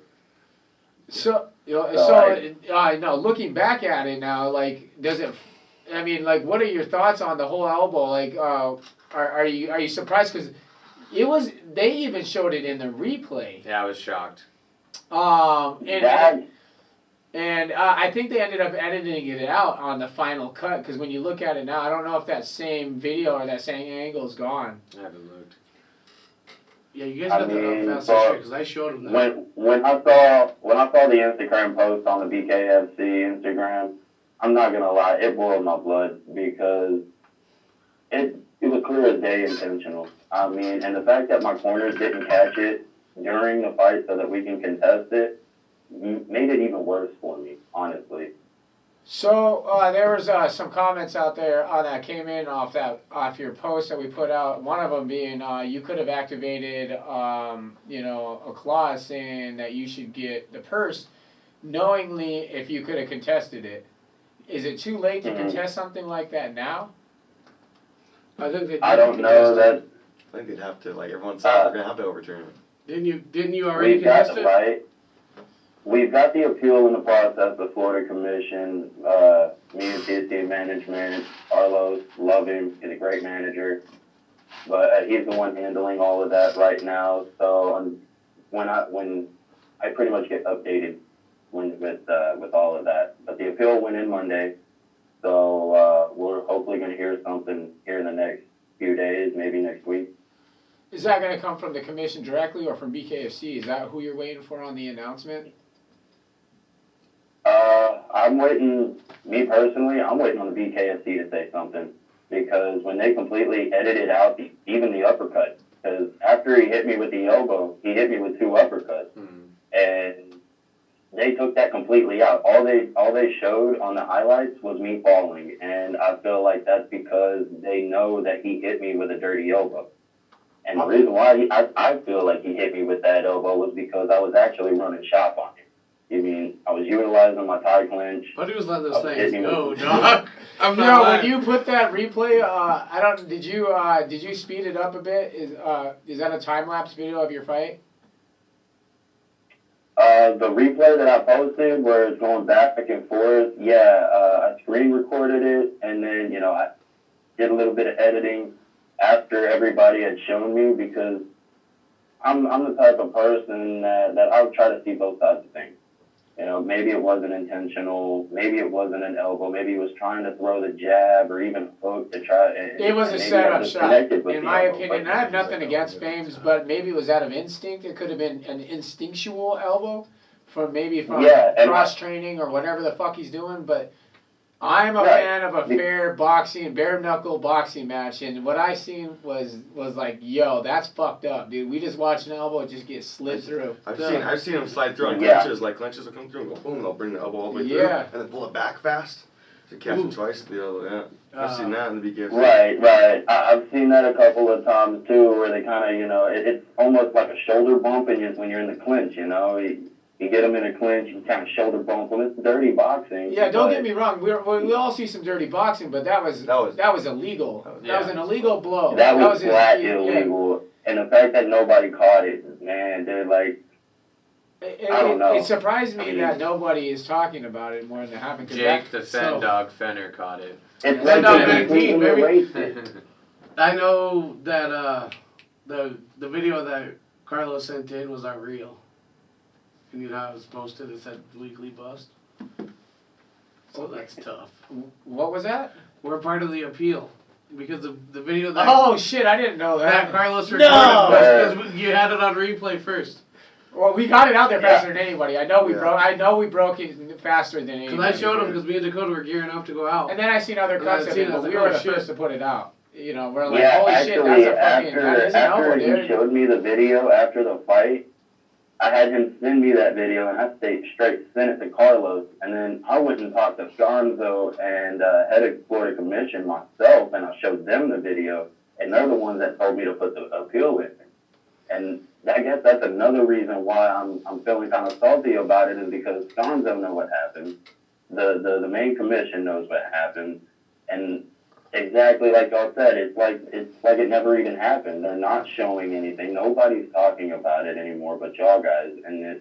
So, no. Looking back at it now, like, does it? I mean, like, what are your thoughts on the whole elbow? Like, are you surprised? Because it was. They even showed it in the replay. Yeah, I was shocked. And I think they ended up editing it out on the final cut. Because when you look at it now, I don't know if that same video or that same angle is gone. I haven't looked. Yeah, you guys got that up fast as shit, because I showed him that. When I saw the Instagram post on the BKFC Instagram, I'm not gonna lie, it boiled my blood because it was clear as day intentional. I mean, and the fact that my corners didn't catch it during the fight so that we can contest it made it even worse for me, honestly. So there was some comments out there that came in off your post that we put out. One of them being you could have activated a clause saying that you should get the purse, knowingly if you could have contested it. Is it too late to contest something like that now? I don't know that. I think they'd have to, like, everyone said they're going to have to overturn it. Didn't you already We've got contest the it? fight. We've got the appeal in the process. The Florida Commission, me and TSC management, Carlos, love him. He's a great manager, but he's the one handling all of that right now. So when I pretty much get updated with all of that. But the appeal went in Monday, so we're hopefully going to hear something here in the next few days, maybe next week. Is that going to come from the commission directly or from BKFC? Is that who you're waiting for on the announcement? I'm waiting, me personally, I'm waiting on the BKFC to say something. because when they completely edited out even the uppercut, because after he hit me with the elbow, he hit me with 2 uppercuts, and they took that completely out. All they showed on the highlights was me falling, and I feel like that's because they know that he hit me with a dirty elbow. And the reason why I feel like he hit me with that elbow was because I was actually running shop on him. You mean, I was utilizing my tie clinch. But he was letting those things go, dog. I'm You not know, lying. when you put that replay, I don't. Did you speed it up a bit? Is that a time lapse video of your fight? The replay that I posted, where it's going back and forth, I screen recorded it, and then I did a little bit of editing after everybody had shown me, because I'm the type of person that I would try to see both sides of things. Maybe it wasn't intentional, maybe it wasn't an elbow, maybe he was trying to throw the jab or even hook to try. It was a setup shot, in my opinion. I have nothing against Fames, but maybe it was out of instinct. It could have been an instinctual elbow from cross training or whatever the fuck he's doing. But I'm a fan of a fair boxing, bare knuckle boxing match, and what I seen was like, yo, that's fucked up, dude. We just watched an elbow just get slid through. I've seen him slide through on clinches, like clinches will come through and go boom, they'll bring the elbow all the way through, and then pull it back fast to catch him twice. I've seen that in the BKFC. Right. I've seen that a couple of times too, where they kind of, it's almost like a shoulder bump when you're in the clinch. You get them in a clinch, you kind of shoulder bump them. It's dirty boxing. Yeah, don't get me wrong. We all see some dirty boxing, but that was illegal. That was an illegal blow. That was flat illegal. And the fact that nobody caught it, man, they're like, I don't know. It surprised me that nobody is talking about it more than it happened. Jake the Fen Dog Fenner caught it. It's Fen Dog like 19, baby. baby. I know that the video that Carlos sent in was not real. And you know how it was posted? It said weekly bust. So that's tough. What was that? We're part of the appeal. Because the video that... Oh, shit, I didn't know that that. Carlos recorded was because you had it on replay first. Well, we got it out there faster than anybody. I know we broke it faster than anybody. Because I showed him because me and Dakota were gearing up to go out. And then I seen other cuts of it, but we were the first to put it out. We're like, holy shit, actually, that's a fucking... That is an elbow, after dude. he showed me the video after the fight, I had him send me that video, and I stayed straight sent it to Carlos, and then I went and talked to Scarnzo and head of Florida Commission myself, and I showed them the video, and they're the ones that told me to put the appeal in. And I guess that's another reason why I'm feeling kind of salty about it, is because Scarnzo knows what happened, the main commission knows what happened, and exactly like y'all said, it's like it never even happened. They're not showing anything. Nobody's talking about it anymore, but y'all guys. And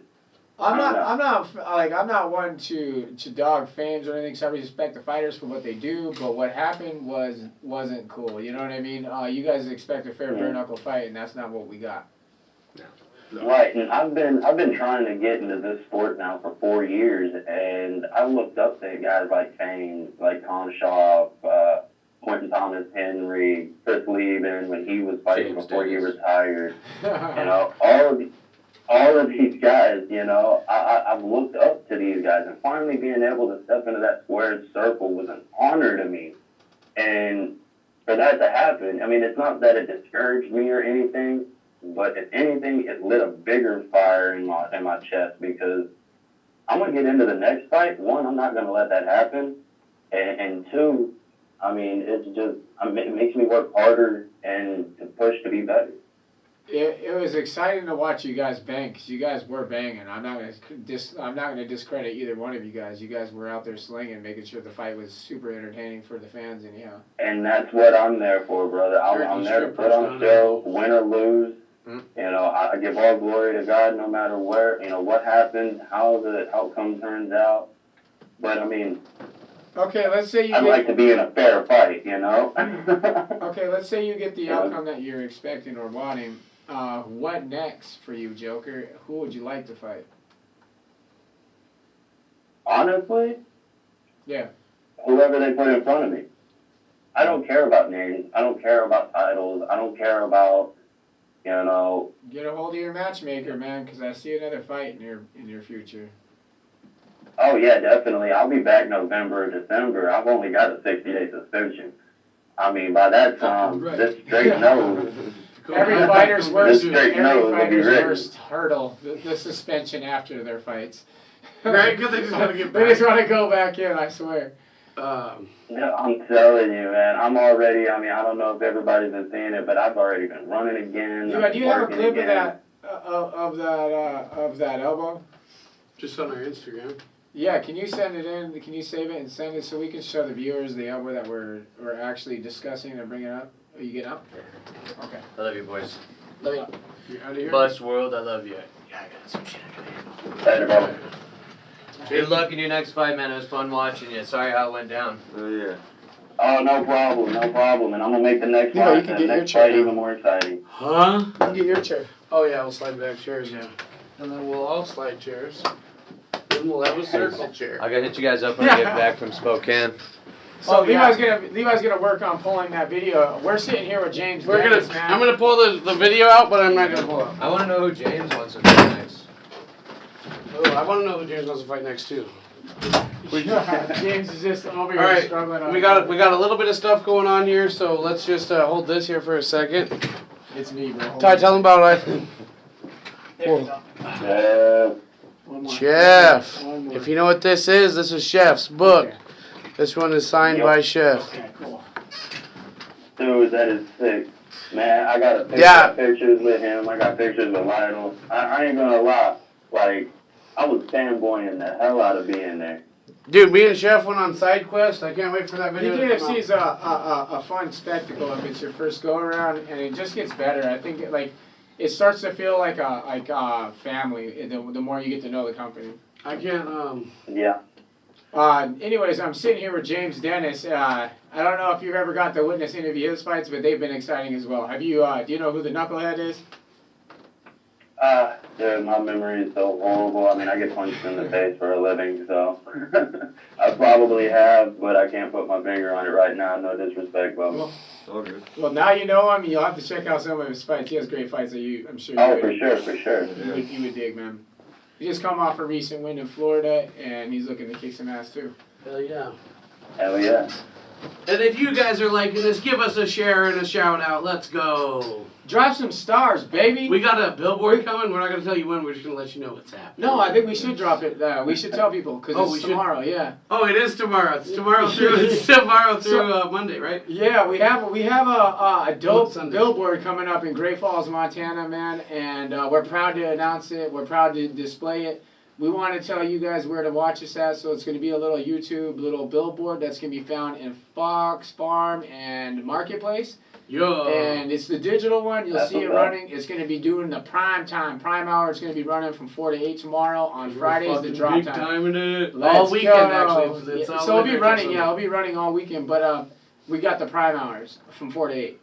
I'm not one to dog Fames or anything. So I respect the fighters for what they do, but what happened wasn't cool. You know what I mean? You guys expect a fair bare knuckle fight, and that's not what we got. No. Right, and I've been trying to get into this sport now for 4 years, and I looked up to guys like Fames, like Tom Shaw, Quentin Thomas Henry, Chris Lieben when he was fighting before he retired. All of these guys, I've looked up to these guys, and finally being able to step into that squared circle was an honor to me. And for that to happen, I mean, it's not that it discouraged me or anything, but if anything, it lit a bigger fire in my chest, because I'm going to get into the next fight. One, I'm not going to let that happen. And two, I mean, it makes me work harder and to push to be better. It was exciting to watch you guys bang, because you guys were banging. I'm not gonna discredit either one of you guys. You guys were out there slinging, making sure the fight was super entertaining for the fans, anyhow. And that's what I'm there for, brother. I'm there to put on a show, win or lose. I give all glory to God, no matter where, what happens, how the outcome turns out. But I mean, okay, let's say I'd like to be in a fair fight, Okay, let's say you get the outcome that you're expecting or wanting. What next for you, Joker? Who would you like to fight? Honestly? Yeah. Whoever they put in front of me. I don't care about names. I don't care about titles. I don't care about, Get a hold of your matchmaker, man, because I see another fight in your future. Oh, yeah, definitely. I'll be back November or December. I've only got a 60-day suspension. I mean, by that time, Right. this straight nose. Every fighter's worst, This straight nose will be fighter's ready. worst hurdle, the suspension after their fights. Right? Because they just want to get They just back. want to go back in, I swear. Yeah, I'm telling you, man. I'm already. I mean, I don't know if everybody's been seeing it, but I've already been running again. Do you have a clip of that, of that elbow? Just on our Instagram. Yeah, can you send it in? Can you save it and send it so we can show the viewers the elbow that we're actually discussing and bringing up? Are you getting up? Okay. I love you, boys. Let me. You're out of here. Bust world, I love you. Yeah, I got some shit I gotta handle. Later, brother. Good luck in your next fight, man. It was fun watching you. Sorry how it went down. Oh yeah. Oh, no problem, no problem. And I'm gonna make the next Yeah, you fight, can the get your next chair fight down. even more exciting. Huh? You can get your chair. Oh yeah, we'll slide back chairs, yeah. And then we'll all slide chairs. Then we'll have a circle chair. I gotta hit you guys up when I get back from Spokane. So Oh, yeah. Levi's gonna work on pulling that video. We're sitting here with James. We're Dennis, gonna. man. I'm gonna pull the video out, but I'm not gonna pull it. I wanna know who James wants to fight next. Oh, I want to know who James wants to fight next too. James is just over here All right, struggling. On we got a little bit of stuff going on here, so let's just hold this here for a second. It's me, bro. Ty, tell him about it. There we go. Yeah. One more. Chef. One more. If you know what this is Chef's book. Okay. This one is signed by Chef. Okay, cool. Dude, that is sick. Man, I got pictures with him. I got pictures with Lionel. I ain't gonna lie. Like, I was fanboying the hell out of being there. Dude, me and Chef went on side quest. I can't wait for that video. to come DDFC out. is a fun spectacle if it's your first go around, and it just gets better. I think it starts to feel like a family the more you get to know the company. I can't. Yeah. Anyways, I'm sitting here with James Dennis. I don't know if you've ever got to witness any of his fights, but they've been exciting as well. Have you? Do you know who the Knucklehead is? Dude, my memory is so horrible. I mean, I get punched in the face for a living, so I probably have, but I can't put my finger on it right now. No disrespect, Bubba. All good. Well, now you know him. You'll have to check out some of his fights. He has great fights that I'm sure Oh, you for would, sure, for sure. you would dig, man. He just come off a recent win in Florida, and he's looking to kick some ass too. Hell yeah. Hell yeah. And if you guys are liking this, give us a share and a shout out. Let's go. Drop some stars, baby. We got a billboard coming. We're not going to tell you when. We're just going to let you know what's happening. No, I think we should drop it. We should tell people because Oh, we it's should? tomorrow. Yeah. Oh, it is tomorrow. It's tomorrow through. It's tomorrow through Monday, right? Yeah, we have a dope Sunday. billboard coming up in Great Falls, Montana, man, and we're proud to announce it. We're proud to display it. We want to tell you guys where to watch us at, so it's going to be a little little billboard that's going to be found in Fox, Farm, and Marketplace. Yo. And it's the digital one. You'll That's see it what's up. running. It's going to be doing the prime hour. It's going to be running from 4 to 8 tomorrow. On Fridays, the drop big time. time in it. Let's all weekend, go. actually. It's Yeah, all so it'll be weekend, running. so- Yeah, it'll be running all weekend. But we got the prime hours from 4 to 8.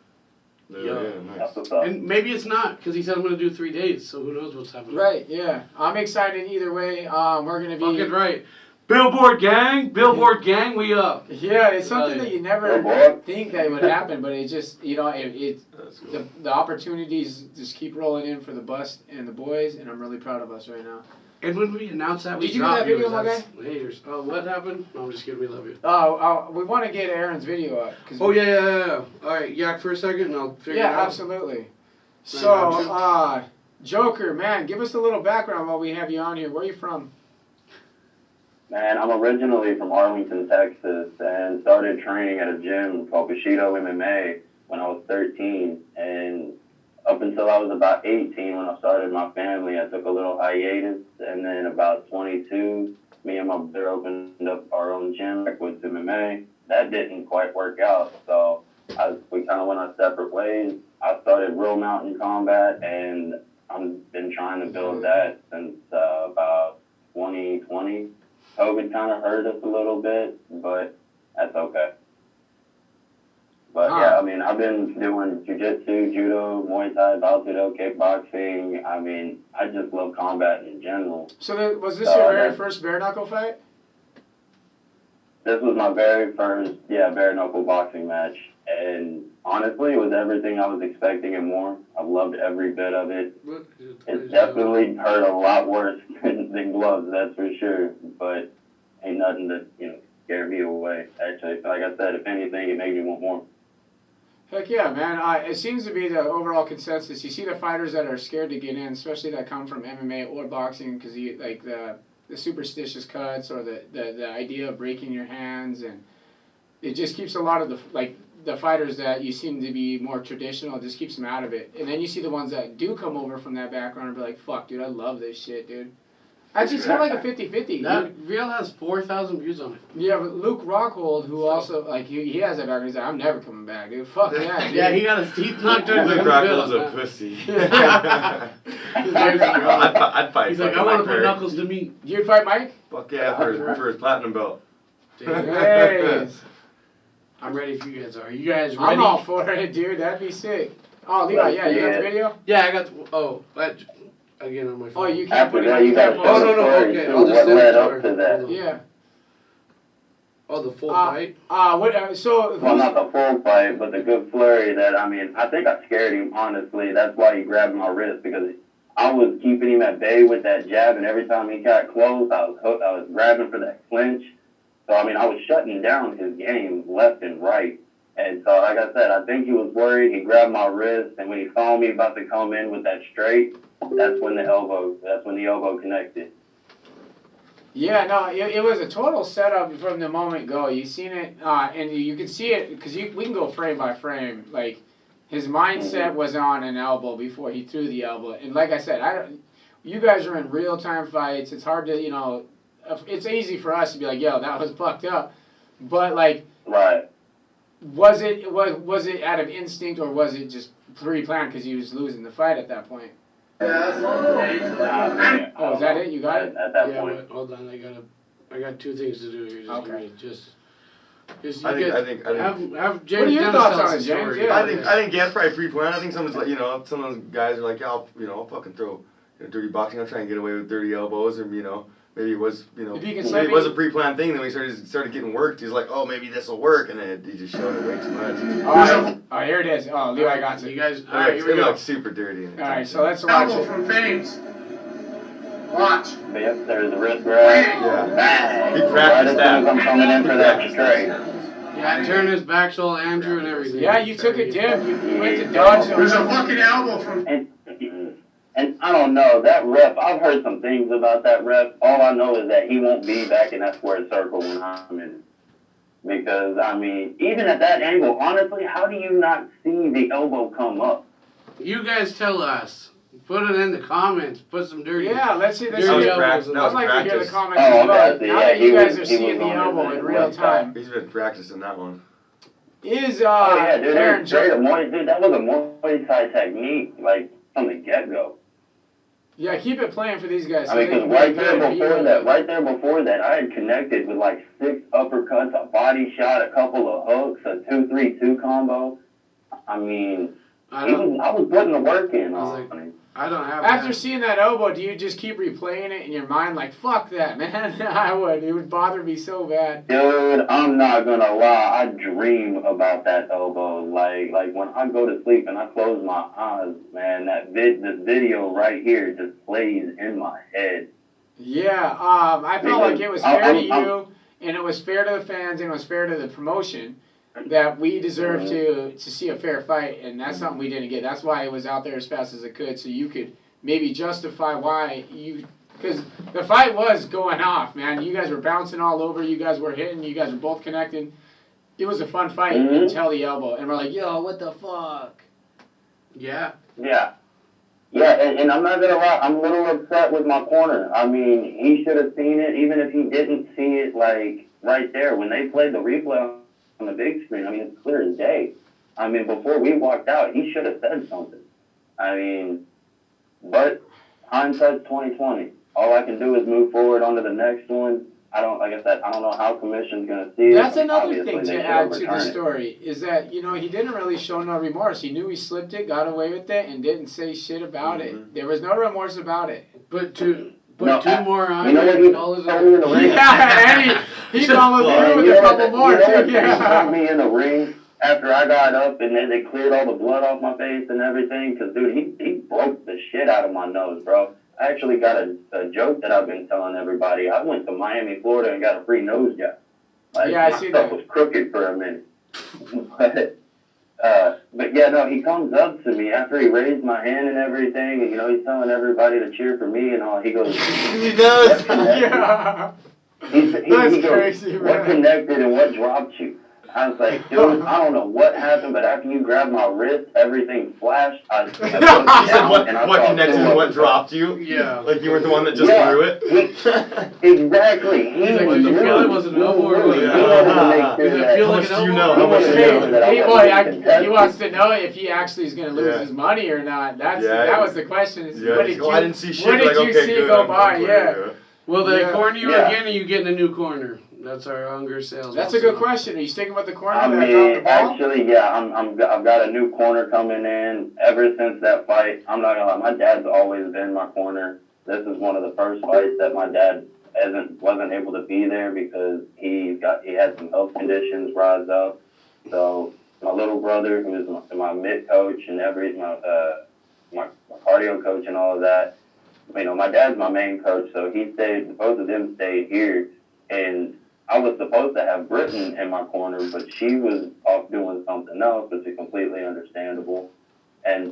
Yeah, Yo. nice. That's what's up. And maybe it's not, because he said I'm going to do 3 days, so who knows what's happening. Right. Yeah. I'm excited either way. We're going to be. Fucking right. Billboard gang, we up. Yeah, it's something yeah. that you never Billboard. think that would happen, but it just it That's cool. the opportunities just keep rolling in for the bus and the boys, and I'm really proud of us right now. And when we announce that, we Did you get drop that video, viewers. my That's haters. Oh, what happened? No, I'm just kidding. We love you. We want to get Aaron's video up. Oh, yeah. All right, yak for a second, and I'll figure it Yeah, out. absolutely. So, Joker, man, give us a little background while we have you on here. Where are you from? Man, I'm originally from Arlington, Texas, and started training at a gym called Bushido MMA when I was 13. And up until I was about 18, when I started my family, I took a little hiatus. And then about 22, me and my brother opened up our own gym with MMA. That didn't quite work out, so we kind of went our separate ways. I started Real Mountain Combat, and I've been trying to build that since about 2020. COVID kind of hurt us a little bit, but that's okay. But yeah, I mean, I've been doing jiu-jitsu, judo, Muay Thai, Baltudo, kickboxing. I mean, I just love combat in general. So, was this your very first bare knuckle fight? This was my very first, bare knuckle boxing match. And honestly, it was everything I was expecting and more. I loved every bit of it. It definitely hurt a lot worse than gloves, that's for sure. But ain't nothing that, scare me away. Actually, like I said, if anything, it made me want more. Heck yeah, man. It seems to be the overall consensus. You see the fighters that are scared to get in, especially that come from MMA or boxing, because you like the superstitious cuts or the idea of breaking your hands, and it just keeps a lot of the fighters that you seem to be more traditional, it just keeps them out of it. And then you see the ones that do come over from that background and be like, fuck, dude, I love this shit, dude. Actually, it's kind of like a 50-50. That reel has 4,000 views on it. Yeah, but Luke Rockhold, who also, like, he has that background, he's like, I'm never coming back, dude. Fuck that, dude. Yeah, he got his teeth knocked out. Luke Rockhold's a pussy. I'd fight. He's like, I want to put Knuckles to meet. You'd fight Mike? Fuck yeah, for his platinum belt. Hey. I'm ready if you guys are. You guys ready? I'm all for it, dude. That'd be sick. Oh, Levi, yeah, you got the video? Yeah, I got. Again on my phone. Oh, you can't After put it that, on. you You gotta can't show post the no, story okay, too, I'll just what send it led to up her. to that. Hold on. Yeah. Oh, the full fight? So, Well, not the full fight, but the good flurry that, I mean, I think I scared him, honestly. That's why he grabbed my wrist, because I was keeping him at bay with that jab, and every time he got close, I was hooked. I was grabbing for that clinch. So, I mean, I was shutting down his game left and right. And so, like I said, I think he was worried. He grabbed my wrist, and when he saw me about to come in with that straight, that's when the elbow connected. yeah, no, it was a total setup from the moment go. You seen it, and you can see it, because we can go frame by frame. Like, his mindset was on an elbow before he threw the elbow. And like I said, you guys are in real-time fights. It's hard to, it's easy for us to be like, yo, that was fucked up. But, like, Right. was it out of instinct, or was it just pre-planned because he was losing the fight at that point? Oh, is that it? You got it? At that Yeah, point. but hold on. I got two things to do here. Just Okay. give me just I think have James. What are your Dennis thoughts tell on us it, a James? story. Yeah. I think yeah, it's probably pre-planned. I think some of those guys are like, yeah, I'll fucking throw dirty boxing. I'll try and get away with dirty elbows, or maybe it was If you can maybe send it was me- a pre-planned thing. Then we started getting worked. He's like, oh, maybe this will work, and then he just showed it way too much. All right. Oh, here it is. Oh, Levi got You it. guys. All right, here we It go. looked super dirty. All right, so let's watch Elbow it. from Fames. Watch. But yep, there's the wrist grab. Yeah. Bang! He Right practiced as that. soon as I'm coming in for that straight. Yeah, turn his back, so Andrew and everything. Yeah, you took a dip. You went to dodge There's a him. fucking elbow from. And I don't know, that ref, I've heard some things about that ref. All I know is that he won't be back in that square circle when I'm in. Because, I mean, even at that angle, honestly, how do you not see the elbow come up? You guys tell us. Put it in the comments. Put some dirty. Yeah, let's see. Dirty That was elbows. that I'd was like to hear the practice. comments Oh, as well. okay, Now yeah, that you he guys was- are he seeing was the on elbow his in real left time, He's been practicing that one. is Oh, yeah, dude, Aaron that's straight up Jones? Muay, dude, that was a Muay Thai technique, like, from the get-go. Yeah, keep it playing for these guys. I So mean, they because can right get there good before that, I had connected with like 6 uppercuts, a body shot, a couple of hooks, a 2-3-2 combo. I mean, I I was putting the work in I was on like- him. I don't have After that. seeing that elbow, do you just keep replaying it in your mind like, fuck that, man? I would. It would bother me so bad. Dude, I'm not gonna lie, I dream about that elbow. Like when I go to sleep and I close my eyes, man, this video right here just plays in my head. Yeah, I felt like it was Because fair to I'm- you, and it was fair to the fans, and it was fair to the promotion that we deserve to see a fair fight, and that's something we didn't get. That's why it was out there as fast as it could, so you could maybe justify why you, because the fight was going off, man. You guys were bouncing all over, you guys were hitting, you guys were both connecting. It was a fun fight until the elbow, and we're like, yo, what the fuck? Yeah. Yeah. Yeah, and I'm not gonna lie, I'm a little upset with my corner. I mean, he should have seen it, even if he didn't see it, like, right there. When they played the replay on the big screen, I mean, it's clear as day. I mean, before we walked out, he should have said something. I mean, but hindsight's 20/20. All I can do is move forward onto the next one. Like I said, I don't know how commission's gonna see it. That's another Obviously, thing they to should add to the overturn it. story, is that, he didn't really show no remorse. He knew he slipped it, got away with it, and didn't say shit about it. There was no remorse about it. Put two No, more on. You know what he all his told me in the ring? Yeah, and he followed through with a couple more, you know what too. he told Yeah. me in the ring after I got up and then they cleared all the blood off my face and everything? Because, dude, he broke the shit out of my nose, bro. I actually got a joke that I've been telling everybody. I went to Miami, Florida and got a free nose job. Like, Yeah, I my see stuff that. was crooked for a minute. But, But yeah, no, he comes up to me after he raised my hand and everything, and he's telling everybody to cheer for me and all. He goes, He does. Yeah. he That's goes, crazy, what man. connected and what dropped you? I was like, dude, I don't know what happened, but after you grabbed my wrist, everything flashed. I looked He said, down and I what saw connected two and of what them. dropped you? Yeah. Like you weren't the one that just Yeah. threw it? Exactly. He's like, did you feel it was an elbow or He what? wanted to make sure Did that that feel How like much an do you elbow? know? How much do you Hey, know? Hey, boy, he wants to know if he actually is going to lose Yeah. his money or not. That Yeah. was the question. Is Yeah, what he's did like, you, I didn't see shit. what did Like, you okay, see good, go I'm by? clear, Yeah. Will they Yeah. corner you Yeah. again, or you getting a new corner? That's our hunger sales. That's a good question. Are you sticking with the corner I that dropped the mean, ball? actually, yeah, I've got a new corner coming in. Ever since that fight, I'm not gonna lie, my dad's always been my corner. This is one of the first fights that my dad wasn't able to be there because he had some health conditions rise up. So my little brother, who is my mid coach and my cardio coach and all of that, my dad's my main coach, so he stayed. Both of them stayed here, and I was supposed to have Britain in my corner, but she was off doing something else, which is completely understandable.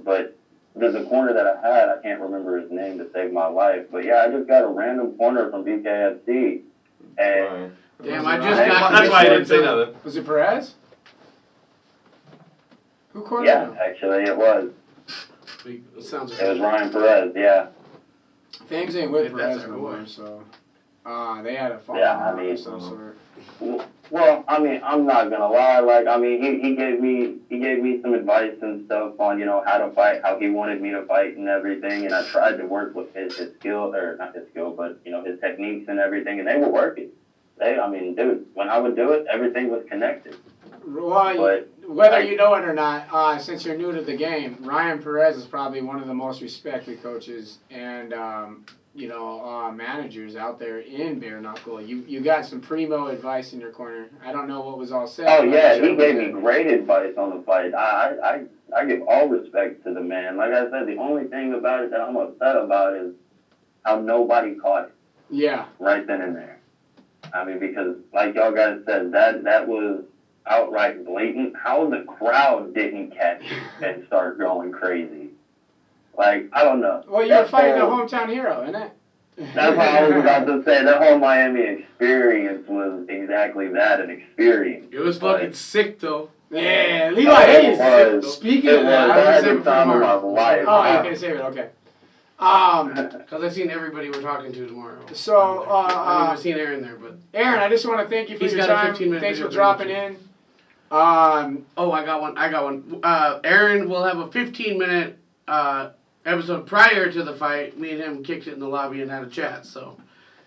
But there's a corner that I had, I can't remember his name to save my life, but yeah, I just got a random corner from BKFC, and Fine. Damn, I just Right. got. That's why I didn't say commissioned. nothing. Was it Perez? Who cornered yeah, him? actually it was. It sounds It was like Ryan Perez, yeah. Things ain't with If that's Perez our no boy. more, so they had a falling Yeah, I out mean- of some sort. Well, I mean, I'm not gonna lie. Like, I mean, he gave me some advice and stuff on how to fight, how he wanted me to fight and everything. And I tried to work with his skill, or not his skill, but his techniques and everything, and they were working. I mean, dude, when I would do it, everything was connected. Well, But whether you know it or not, since you're new to the game, Ryan Perez is probably one of the most respected coaches and managers out there in bare knuckle. You got some primo advice in your corner. I don't know what was all said. oh but yeah, I'm sure he it was gave me good. great advice on the fight. I give all respect to the man. Like I said, the only thing about it that I'm upset about is how nobody caught it Yeah. right then and there. I mean, because like y'all guys said, that was outright blatant. How the crowd didn't catch it and start going crazy. Like, I don't know. Well, you were That fighting a whole- hometown hero, isn't it? That's what I was about to say. That whole Miami experience was exactly that, an experience. it was fucking sick though. Yeah, Levi It Hayes. was. Speaking It of was. that, I I had would save the it for time of my tomorrow. life. oh, you're gonna save it, okay. Because I've seen everybody we're talking to tomorrow. So, I mean, I've seen Aaron there, but Aaron, I just want to thank you for He's your got a time. 15-minute Thanks for video dropping for in. oh, I got one. Aaron will have a 15-minute episode prior to the fight. Me and him kicked it in the lobby and had a chat. So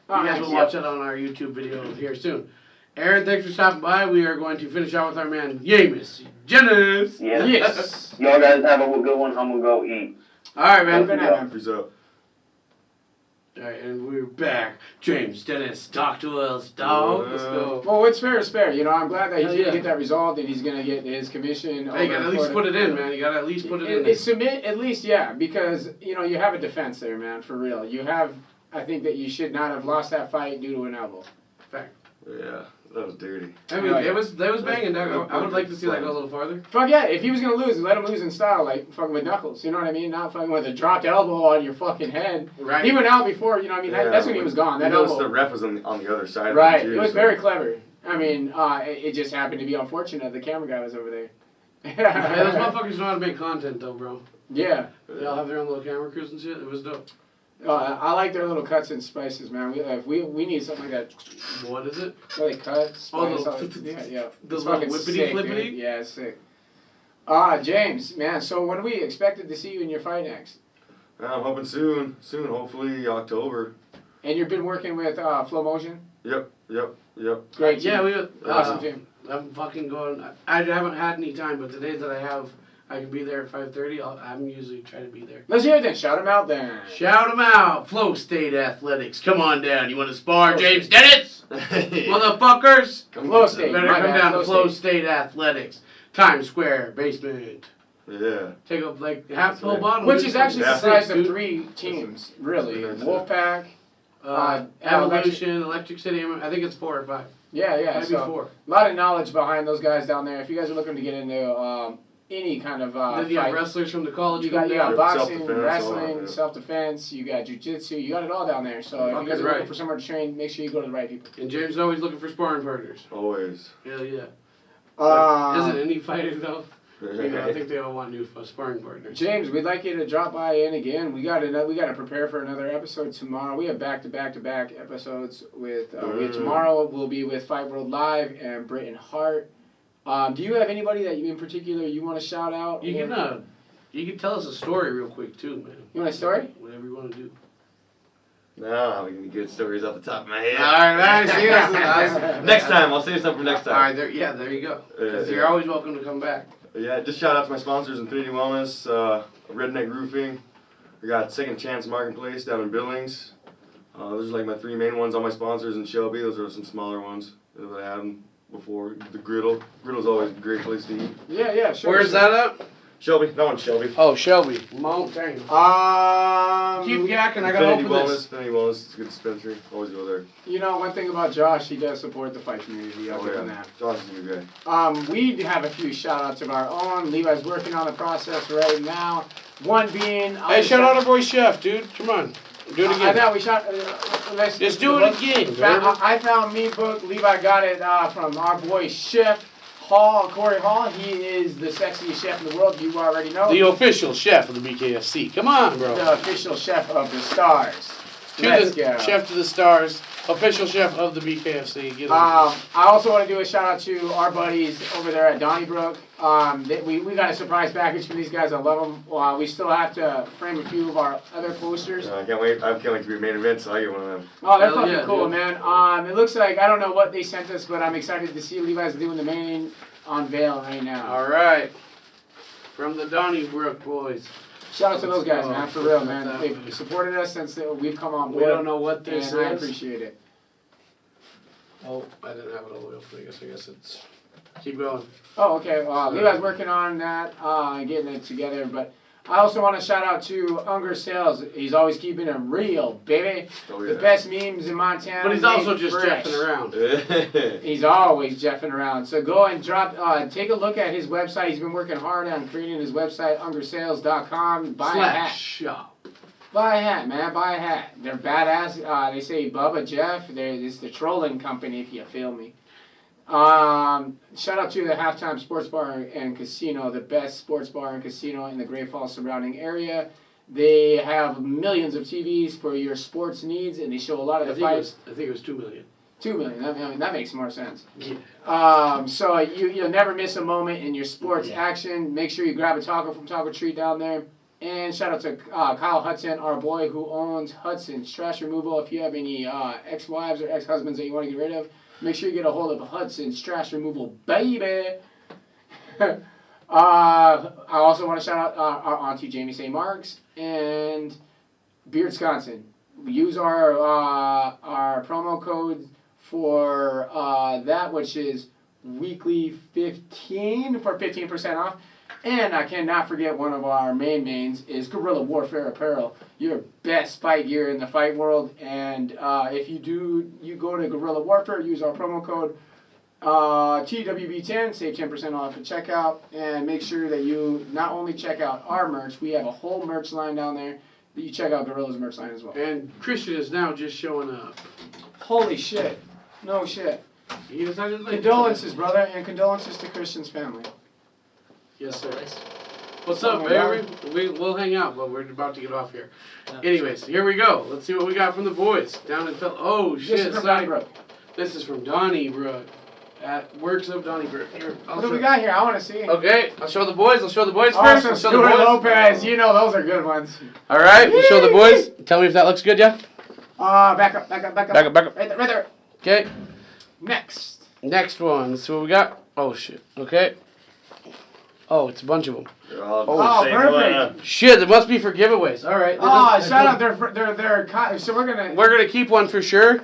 you guys will watch that on our YouTube video here soon. Aaron, thanks for stopping by. We are going to finish out with our man James Jennings. Yes. Yes. Y'all guys have a good one. I'm going to go eat. All right, Have a man. good night, man. Peace out. All right, and we're back. James Dennis, talk to us, dog. Let's go. Well, what's fair is fair. I'm glad that he's Hell going to yeah. get that resolved and he's going to get his commission. Hey, you gotta at least put it in, man. You gotta at least put it in. Submit at least, yeah, because you have a defense there, man, for real. I think that you should not have lost that fight due to an elbow. Fact. Yeah, that was dirty. I mean, Oh, yeah. that was banging. Dog. I would like to see that go a little farther. Fuck yeah, if he was gonna lose, let him lose in style, like fucking with Knuckles. You know what I mean? Not fucking with a dropped elbow on your fucking head. Right. He went out before, you know what I mean? Yeah, That's when he was gone. That You noticed elbow. the ref was on the other side of Right. it, too. It was so- very clever. I mean, it just happened to be unfortunate the camera guy was over there. Hey, those motherfuckers know how to make content, though, bro. Yeah. They all have their own little camera crews and shit. It was dope. I like their little cuts and spices, man. We need something like that. What is it? Where they cut, Oh, spice, the- yeah. the It's little fucking whippity sick, flippity? dude. Yeah, it's sick. James, man, so when are we expected to see you in your fight next? I'm hoping soon, hopefully October. And you've been working with Flow Motion? Yep. Great team. Yeah, we. Awesome team. I'm fucking going. I haven't had any time, but the days that I have, I can be there at 5:30. I'm usually trying to be there. Let's hear it then. Shout him out then. Shout them out, Flow State Athletics. Come on down. You want to spar, James Dennis? Motherfuckers. Flow State. Better my come bad, down to Flow State. State Athletics, Times Square basement. Yeah. Take up like half the whole bottom. Which is actually Yeah. comprised of Dude. 3 teams, really. That's it. Wolfpack. Evolution, Electric City. I think it's 4 or 5. Yeah, Maybe so 4. a lot of knowledge behind those guys down there. If you guys are looking to get into any kind of Then you have fight. wrestlers from the college. You got Yeah, boxing, self-defense, all wrestling, that, yeah. self-defense, you got jiu-jitsu, you got it all down there. So if you guys are Right. looking for somewhere to train, make sure you go to the right people. And James is always looking for sparring partners. Always. Hell yeah. Uh, Isn't any fighter though? You know, I think they all want new sparring partners. James, we'd like you to drop by in again. We got to prepare for another episode tomorrow. We have back-to-back episodes with tomorrow we'll be with Fight World Live and Britton Hart. Do you have anybody that you in particular you want to shout out? You can tell us a story real quick too, man. You want a story? Whatever you want to do. No, we can good stories off the top of my head. Alright, see, that's Next time, I'll save something for next time. Alright, there you go. Because you're always welcome to come back. Yeah, just shout out to my sponsors, Infinity Wellness, Redneck Roofing. We got Second Chance Marketplace down in Billings. Those are like my 3 main ones. All my sponsors in Shelby. Those are some smaller ones that I had before. The Griddle. Griddle's always a great place to eat. Yeah, sure. Where's that at? Shelby. That one's Shelby. Oh, Shelby. Mount dang. Keep yakking, I gotta open this. Infinity Wellness. It's a good dispensary. Always go there. You know, one thing about Josh, he does support the fight community. I'll give him that. Josh is a good guy. We have a few shout-outs of our own. Levi's working on the process right now. One being... Hey, shout out our boy Chef, dude. Come on. Do it I again. know, we shot... Just do it again, baby. I found me book. Levi got it from our boy Chef Hall, Corey Hall. He is the sexiest chef in the world. You already know. The official chef of the BKFC. Come on, bro. The official chef of the stars. To Let's the go. chef to the stars. Official chef of the BKFC. Get him. I also want to do a shout out to our buddies over there at Donnybrook. We got a surprise package for these guys. I love them. We still have to frame a few of our other posters. I can't wait. I can't wait to be main event, so I get one of them. Oh, they're Hell fucking yeah, cool, dude. man. It looks like, I don't know what they sent us, but I'm excited to see Levi's doing the main unveil right now. All right. From the Donnybrook boys. Shout out to those guys, man, for real, man. That They've supported us since we've come on We board. don't know what this and I is. appreciate it. Oh, I didn't have it all the way up. I guess it's. Keep going. Oh, okay. Levi's working on that, getting it together. But I also want to shout out to Unger Sales. He's always keeping it real, baby. Oh, The best memes in Montana. But he's made also just fresh. jeffing around. He's always jeffing around. So go and take a look at his website. He's been working hard on creating his website, ungersales.com. Buy a hat. Shop. Buy a hat, man. Buy a hat. They're badass. They say Bubba Jeff. It's the trolling company, if you feel me. Shout out to the Halftime Sports Bar and Casino, the best sports bar and casino in the Great Falls surrounding area. They have millions of TVs for your sports needs, and they show a lot of the fights. I think it was 2 million. 2 million. That makes more sense. Yeah. So you'll never miss a moment in your sports action. Make sure you grab a taco from Taco Treat down there. And shout out to Kyle Hudson, our boy who owns Hudson's Trash Removal. If you have any ex-wives or ex-husbands that you want to get rid of, make sure you get a hold of Hudson's Trash Removal, baby. I also want to shout out our auntie Jamie St. Mark's and Beardsconsin. Use our promo code for that, which is weekly15 for 15% off. And I cannot forget one of our mains is Guerrilla Warfare Apparel, your best fight gear in the fight world. And if you go to Guerrilla Warfare, use our promo code TWB10, save 10% off at checkout. And make sure that you not only check out our merch, we have a whole merch line down there, that you check out Guerrilla's merch line as well. And Christian is now just showing up. Holy shit. No shit. He decided to Condolences, brother, and condolences to Christian's family. Yes, sir. What's up, baby? We'll hang out, but we're about to get off here. Anyways, here we go. Let's see what we got from the boys down in Phil. Oh shit! This is from Donnybrook. This is from Donnybrook. At Works of Donnybrook. Here, What do we got here? I want to see. Okay, I'll show the boys. I'll show the boys first. Awesome, I'll show the Stuart boys. Lopez. You know those are good ones. All right, we'll show the boys. Tell me if that looks good, yeah. Back up. Back up. Right there. Okay. Next. Next one. Let's see what we got. Oh shit. Okay. Oh, it's a bunch of them. They're all Oh, the same perfect. Shit, it must be for giveaways. All right. Shout out. So we're gonna. We're gonna keep one for sure.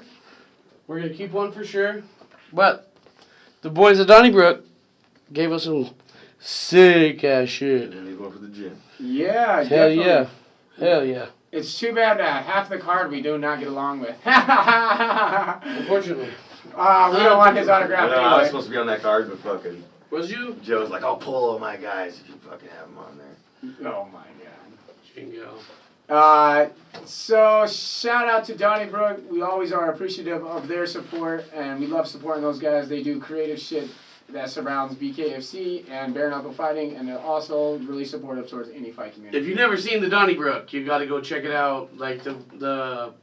But the boys at Donnybrook gave us some sick ass shit. And he's going for the gym. Yeah. Hell Definitely. yeah. Hell yeah. It's too bad half the card we do not get along with. We Unfortunately. don't want his autograph I was anyway. supposed to be on that card, but fucking. Was you? Joe's like, I'll pull all my guys if you fucking have them on there. Oh my god. Jingo. So shout out to Donnybrook. We always are appreciative of their support, and we love supporting those guys. They do creative shit that surrounds BKFC and bare knuckle fighting, and they're also really supportive towards any fight community. If you've never seen the Donnybrook, you got to go check it out. Like the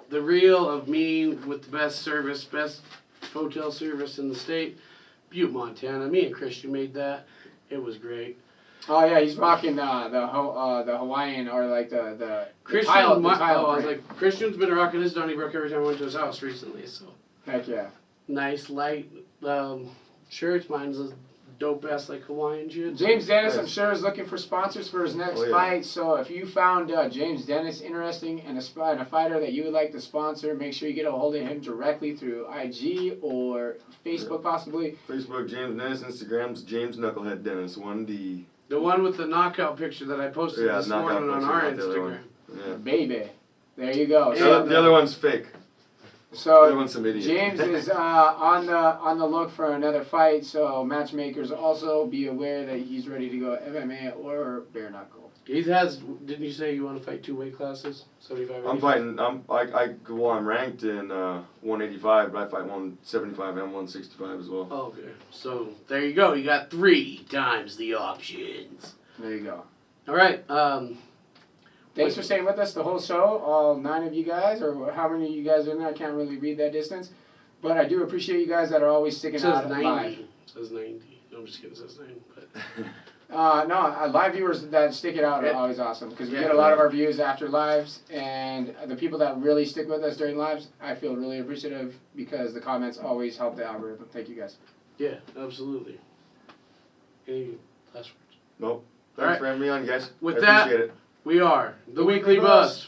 reel of me with the best service, best hotel service in the state, Butte, Montana. Me and Christian made that. It was great. Oh yeah, he's rocking the Hawaiian or like the Christian, tile I was print. like, Christian's been rocking his Donnybrook every time I went to his house recently. So Heck yeah. nice light shirts. Mine's a dope ass like Hawaiian shit. James Dennis, I'm sure, is looking for sponsors for his next fight. So if you found James Dennis interesting and a fighter that you would like to sponsor, make sure you get a hold of him directly through IG or Facebook possibly. Facebook, James Dennis. Instagram's James Knucklehead Dennis, 1D. The one with the knockout picture that I posted this morning on our Instagram. Yeah. Baby. There you go. The other one's fake. The other So one's some idiot. James is on the look for another fight. So matchmakers also be aware that he's ready to go MMA or bare knuckle. He has. Didn't you say you want to fight 2 weight classes? 75. I'm fighting. I'm ranked in 185, but I fight 175 and 165 as well. Oh, okay. So there you go. You got 3 times the options. There you go. All right. Thanks for staying with us the whole show, all 9 of you guys, or how many of you guys are in there. I can't really read that distance. But I do appreciate you guys that are always It sticking says out 90. live. It says 90. No, I'm just kidding. It says 9. But Live viewers that stick it out are always awesome because we get a lot of our views after lives, and the people that really stick with us during lives, I feel really appreciative because the comments always help the algorithm. Thank you guys. yeah, absolutely. Any last words? Nope. All Thanks right. for having me on, guys. With I that, appreciate it. we are the Weekly Bust.